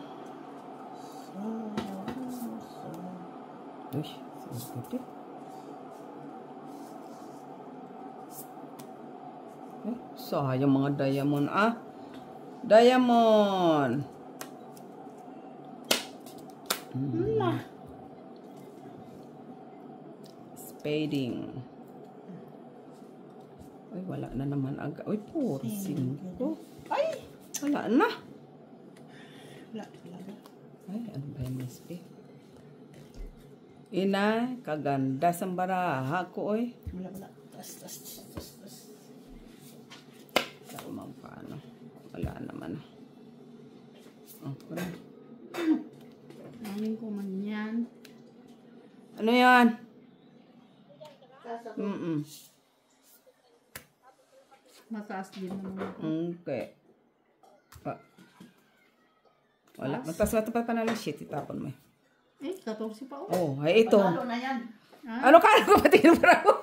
Uy, sige. Sayang mga diamond ah. Diamond. Spading. Ay, wala na naman agad. Uy, 4-5. Ay! Wala na. Wala talaga. Ay, ano ba yung MSP? Ina, kaganda sa baraha ko, oy. Wala. Tas. Wala ko mang paano. Wala naman. Oh, wala. Namin ko man yan. Ano yan? Mataas din naman. Okay. Wala. Magtas-mata pa na lang shit. Itapon mo. 14 pa oh. Oh, ay ito. Panalo na yan. Ano ka? Ano pati para ko?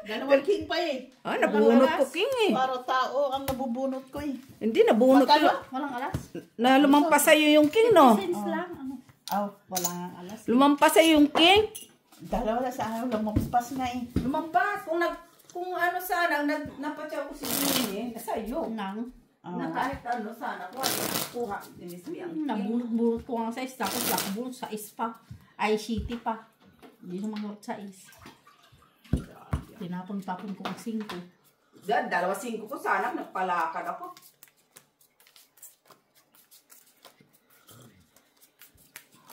Dalawang king pa eh. Nabunot ko king eh. Para tao ang nabubunot ko eh. Hindi, nabunot ko. Walang alas? Na lumampas sa'yo yung king, no? Sense lang. Ano? Wala nga alas. Lumampas sa'yo yung king? Dalawa na sa akin, lumampas na eh. Lumampas. Kung ano sana, napatyaw ko si Jimmy, sa'yo. Nang. Na kahit ano sana, kuha. Nabulot-bulot ko nga sa is. Tapos nakabulot sa is pa. Ay, shitty pa. Hindi sumagot sa is. Tinapon-tapon ko ang 5. Dad, 2-5 ko sana. Nagpalakad ako.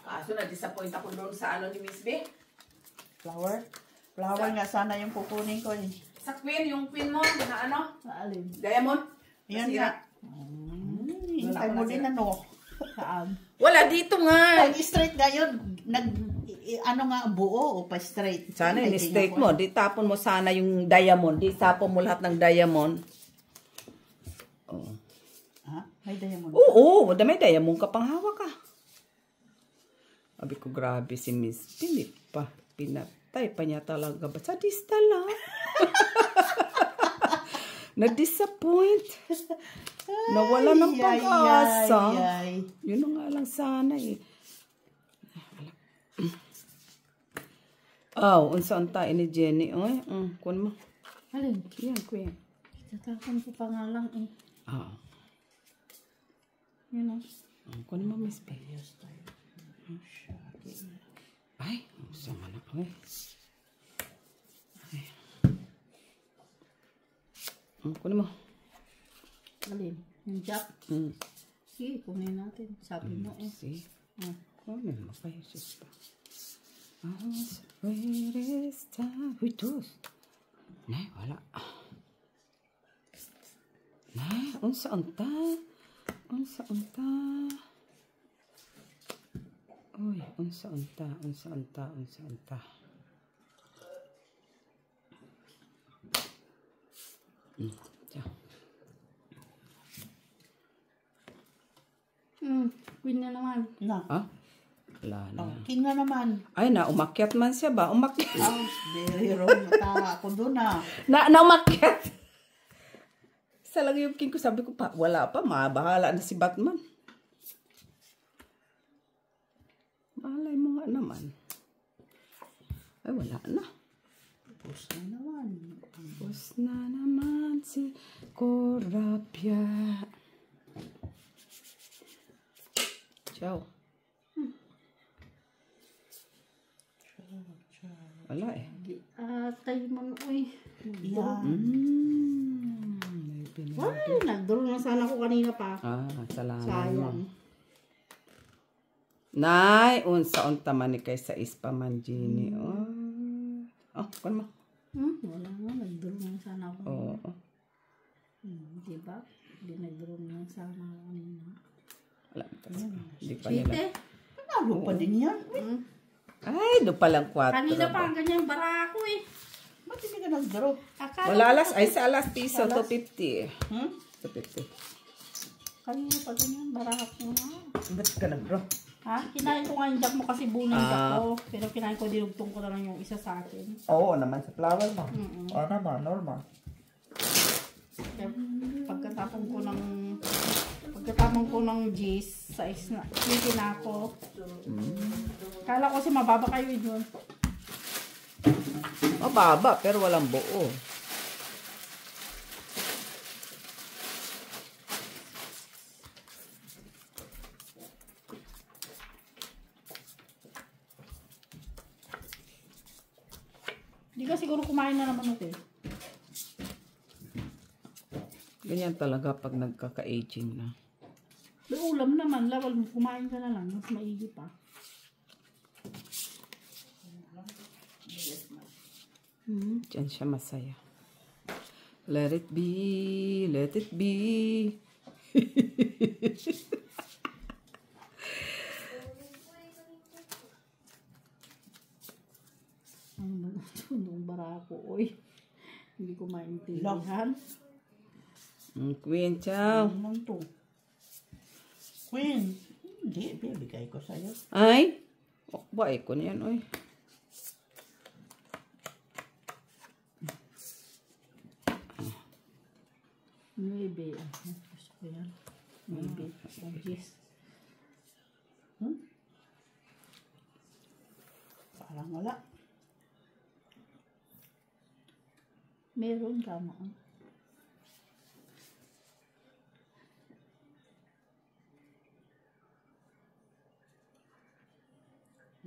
Kaso na-disappoint ako doon sa ano ni Miss B. Flower nga sana yung kukunin ko eh. Sa queen, yung queen mo, na ano? Sa alin? Diamond? Yan nga. Hintay mo din ano. Saan? Wala dito nga. Straight nga yun. Ano nga, buo o pa straight? Sana yung straight mo. Di tapon mo sana yung diamond. Di tapon mo lahat ng diamond. Oh. Ha? May diamond? Oo, may diamond ka pang hawak ka. Sabi ko, grabe si Miss Philip pa. Pinatay pa niya talaga. Ba't sa dista lang? Na-disappoint. Nawala ng pag-asa. Yun na nga lang sana eh. Unsaan tayo ni Jenny. Oy, kuwan mo. Alin? Yan, kuya. Tatapon ko pa nga lang eh. Yun o. Kuwan mo, Miss P. Ay, sama na ko eh. Kunin mo. Alin? Yung jack? Sige, kunin natin. Sabi mo eh. See? Kunin mo pa yung sis pa. Sweetest time. Uy, tos. Nay, wala. Nay, unsaan ta? Unsaan ta? Uy, unsaan ta? Unsaan ta? Unsaan ta? Queen na naman. Na. Ha? Wala na. King na naman. Ay, umakyat man siya ba? Umakyat. Oh, very wrong. Mata ako doon Umakyat. Isa lang yung king ko. Sabi ko pa, wala pa. Mabahala na si Batman. Malay mo nga naman. Ay, wala na. Tapos na naman. Tapos na naman si Corapia. Ciao. Wala eh. Tayo man, uy. Yan. Ay, nag-draw na sana ako kanina pa. Salamat mo. Sayang. Nay, unsa-unta man ni kay sa ispaman, Jenny. Kung mo. Wala nga, nag-draw na sana ako. Oo. Diba? Hindi nag-draw na sana ako kanina. Wala. Hindi pa nila. Sweet eh. Panalo pa din yan. Ay, do palang 4. Kanina pa ang ganyang barako eh. Ba't hindi ka nag-draw? Wala sa alas piso, 250. 250. Kanina pa ganyan, barako na. Ba't ka nag-draw? Ha? Kinain ko nga yung jack mo kasi bunang jack ko. Pero kinain ko, dinugtong ko na lang yung isa sa akin. Oo naman, sa flower ba? Oo naman, normal. Kaya pagkatapon ko ng G's, size na, sweetie na ako. Kala ko kasi mababa kayo yun. Mababa, pero walang buo. Hindi ka siguro kumain na naman ito eh. Ganyan talaga pag nagkaka-aging na. May ulam naman, lawal mo, kumain ka na lang, mas maigi pa. Diyan siya masaya. Let it be, let it be. Ano ba ito? Nung barako, oy. Hindi ko maintindihan. Queen, ciao. Ano lang to? Queen. Hindi, bibigay ko sa'yo. Ay, ba ko niyan, oy. Maybe. Gusto ko yan. Maybe. Oh, jeez. Parang wala. Meron ka mo.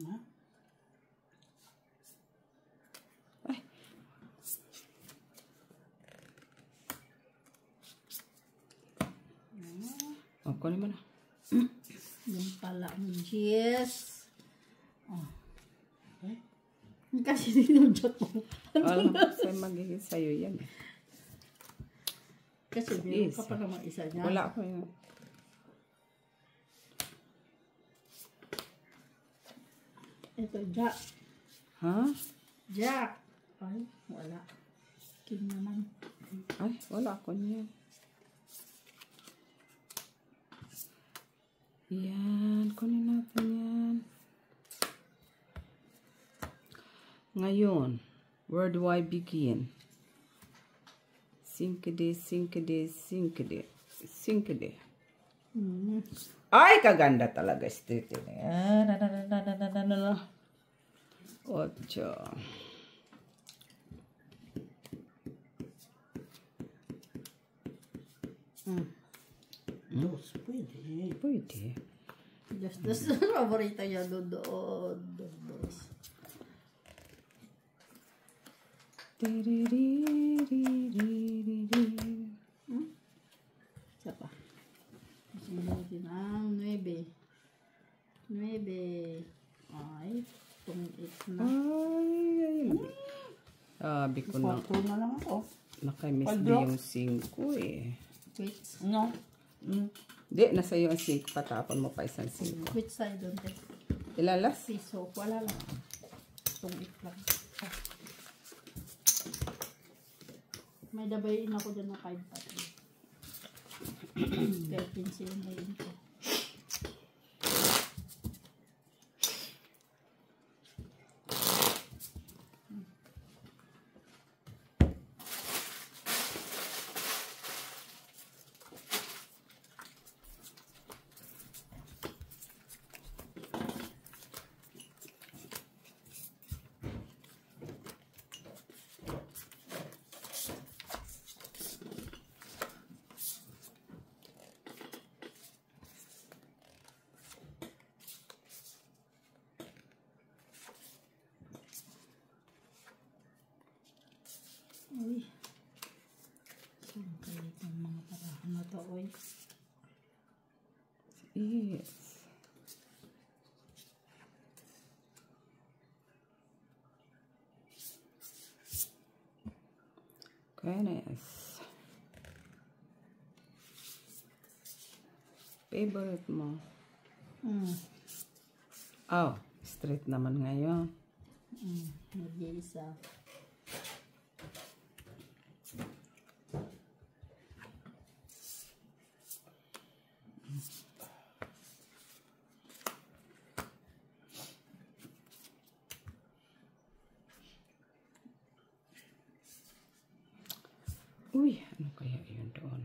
Ha? Kunin mo na. Yung pala ang jeez. Oh. Okay. Kasi dinudot mo. Alam mo, sa'yo magiging sa'yo yan eh. Kasi meron ka pa naman isa niya. Wala ko yun. Ito, Jack. Ha? Jack. Ay, wala. King naman. Ay, wala ko niyan. Yan, kunin natin yan. Ngayon, where do I begin? Sinkide, sinkide, sinkide, sinkide. Ay, kaganda talaga. Street yun. Yan, Ocho. Dos, pwede. Pwede. Dos. Paborito niya. Dos. Isa pa. Gusto natin ang 9. 9. Ay, tumit na. Ay. Sabi ko na, 4 na lang ako. nakamiss Pag din drop? yung 5 eh. Wait. No? Hindi, nasa iyo ang 5. Patapon mo pa isang 5. Which side doon? Ilalas? Piso. Wala lang. Tumit lang. May dabayin ako dyan ng 5 pati. Kaya pinsil na yun ko. Yes. Goodness. Favorite mo? Oh, straight naman ngayon. Nag-iisa. Uy, ano kaya yun doon?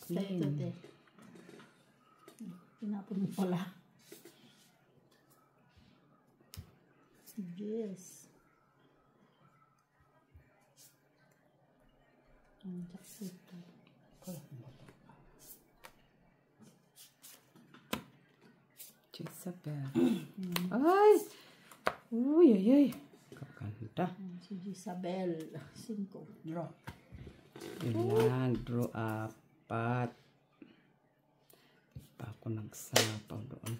Ito, te. Pinapon mo pala. Yes. Ang jackpot. Jezabel. Ay! Uy, ay, ay. Kakanta. Si Jezabel. 5. Draw. Yun lang, draw 4. Pa ako nagsapaw doon.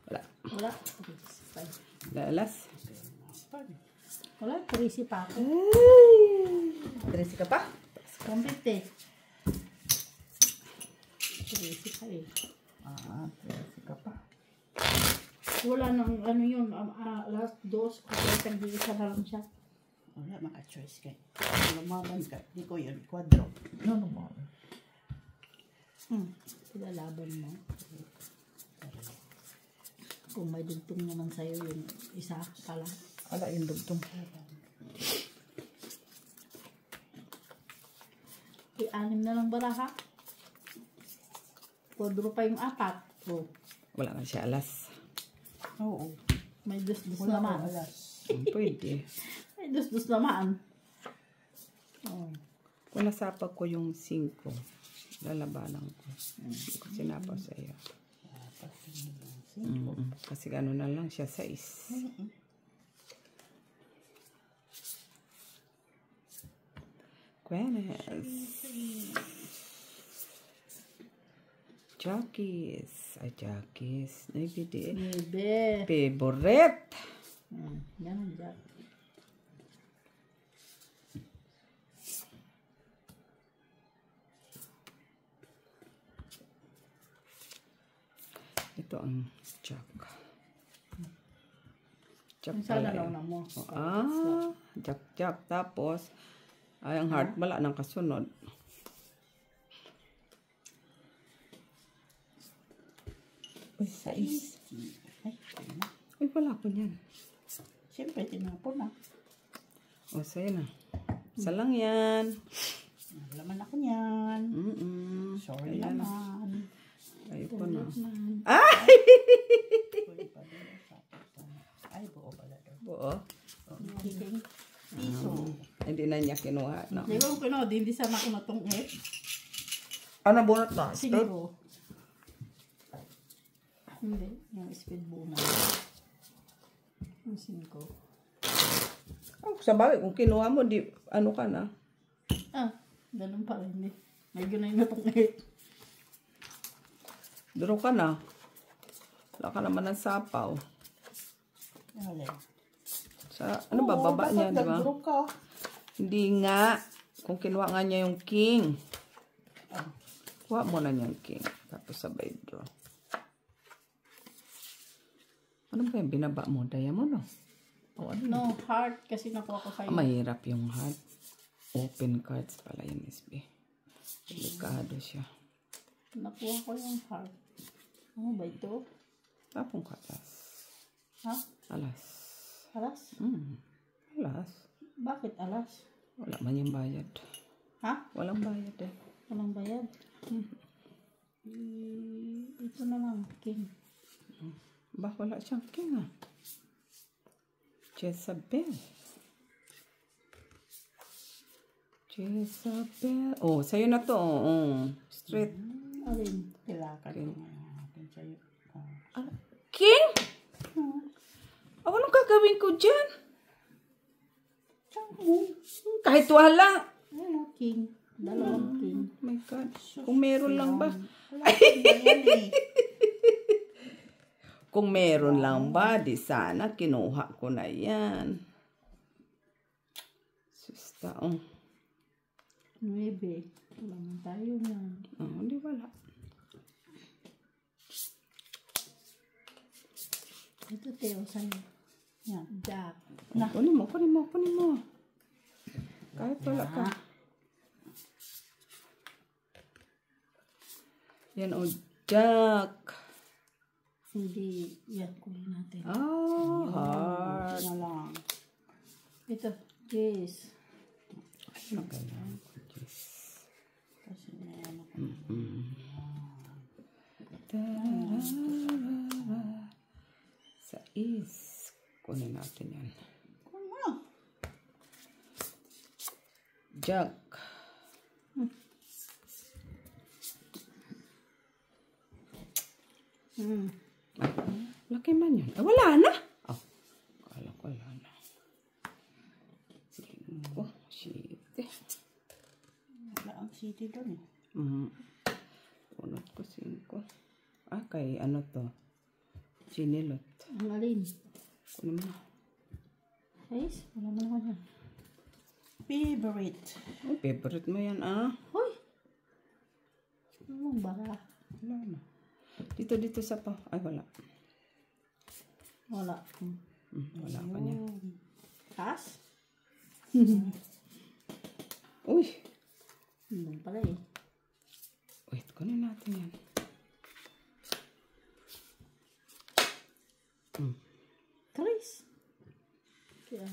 Wala. Wala. Lalas. Wala. 13 pa ako. Ay! 13 ka pa? Complete eh. 13 pa eh. 13 ka pa. Wala nang ano yun. Last dose. Kasi tag-iisa na lang siya. Wala, maka-choice ka. Lumaban ka. Di ko yun. Quadro. No, no, Ilalaban mo. Kung may dugtong naman sa'yo yung isa pala. Wala yung dugtong. I-anim na lang baraha. Quadro pa yung 4. Oh. Wala nga siya alas. Oo. May dus-dus Wala naman. ko alas. Pwede. May dus-dus naman. Oh. Kung nasapag ko yung 5, lalabanan ko. Hindi ko sinapaw sa iyo. Kasi gano'n na lang siya, 6. Quenes. Jockeys. Ay, jockeys. Nabidi. Bebe. Favorite. Yan, Jack. Ito ang jack. Jack Sana pala. na mo. Jack. Tapos, ay, ang heart wala nang kasunod. Uy, 6. Ay, Uy, wala ko niyan. siyempre, tinapon na. O, sa'yo na. Isa lang yan. Laman ako niyan. Sorry Ayan. naman. Ayun ko na. Ay! Ay, buo pala doon. Oo. Piso. Hindi na niya kinuha. No? Di ba kung kino, hindi sana ako natungit. Ano bunot na? 5. Hindi, yung speed bunga. Yung 5. Oh, sa bagay, kung kinuha mo, di, ano ka na? Ganun pa rin eh. Medyo na yung natungit. Duro ka na. Wala ka naman ng sapaw. Alin? Sa, ano ba, baba niya, di ba? Nag-draw ka. Hindi nga. Kung kinuha nga niya yung king. Kuha mo na niya yung king. Tapos sabay draw. Ano ba yung binaba mo? Diamond, no? O, ano? No, heart. Kasi nakuha ko kayo. Mahirap yung heart. Open cards pala yun, SB. Delikado siya. Nakuha ko yung heart. Ano ba ito? Tapong ka, alas. Ha? Alas. Alas? Alas. Bakit alas? Wala man yung bayad. Ha? Walang bayad eh. Walang bayad? Ito na lang, king. Ba, wala siyang king ah. Jezabel. Jezabel. Oh, sa'yo na to. Oh. Straight. Alin? Kailangan ko ngayon. Sa'yo. King? gagawin ko dyan? Tsaka mo. Kahit wala. Ayun, king. Dalawang king. Oh my God. Kung meron lang ba? Wala king na yan eh. Kung meron lang ba, di sana kinuha ko na yan. Susta, oh. 9. Wala man tayo na. Oh, di wala. Ito, Teo, sa'yo. Yan, Jack. Kunin mo. Kahit wala ka. Yan, oh, Jack. Hindi. Yan, kunin natin. Oh, heart. Na lang. Ito, yes. Okay lang. Kasi yan ako. Sa is. Kunin natin yan. Kunin mo. Jack. Laki man yun. Wala na. Oh, kala ko wala na. 5, 7. Wala ang city doon eh. Punot ko 5. Ah, kay ano to? Chinilot. Ang alin? Kunin mo. Guys, wala mo naman yan. Favorite. Oh, favorite mo yan, ah. Hoy! Anong bara? Wala na. Dito sa pa. Ay, wala. Wala. Wala pa niya. Kas? Uy! Doon pala eh. Wait, kunin natin yan. Chris. Kaya,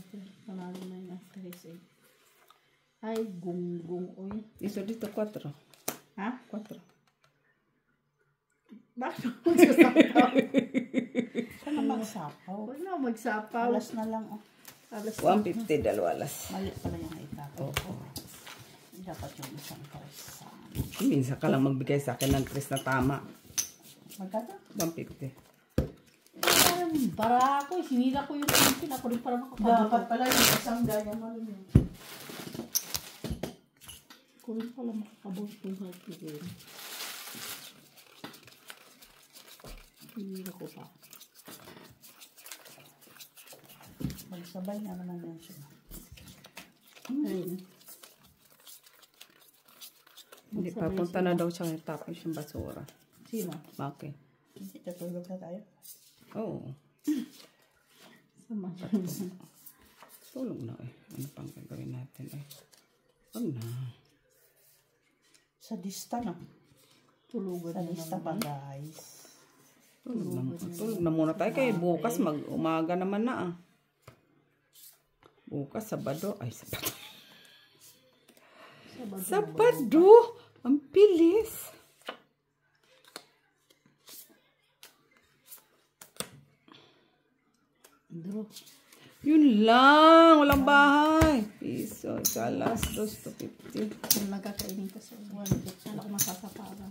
panalo na yun ang Chris eh. Ay, gunggong. Uy. Dito, 4. Ha? 4. Bakit ako magsasapaw? Saan magsapaw? Huwag na magsapaw. Alas na lang. Oh. Alas 150, dalawalas. Mali pala yung itapon. Oo. Dapat yung isang Chris. Minsan ka lang magbigay sa akin ng Chris na tama. Magkano? 150. Para ako, sinila ko yung pinsin. Ako rin para makakabot. Dapat pala yung isang ganyan mo rin yun. Ako rin pala makakabot yung heart ko rin. Sinila ko pa. Magsabay na naman yan siya. Ayun. Hindi, papunta na daw siya tapos yung basura. Sino? Bakit? Hindi, tatulog na tayo. Oo. Sama. Tulog na eh. Ano pang gagawin natin eh? Huwag na. Sa dista na. Tulugan sa dista pa guys. Tulog na muna tayo kaya bukas umaga naman na ah. Bukas, Sabado. Ay, Sabado. Sabado! Ang bilis! Yun lang! Walang bahay! Piso. Sa alas 2 to 50. Kung nagkakainin ka sa 1, saan ako masasaparan?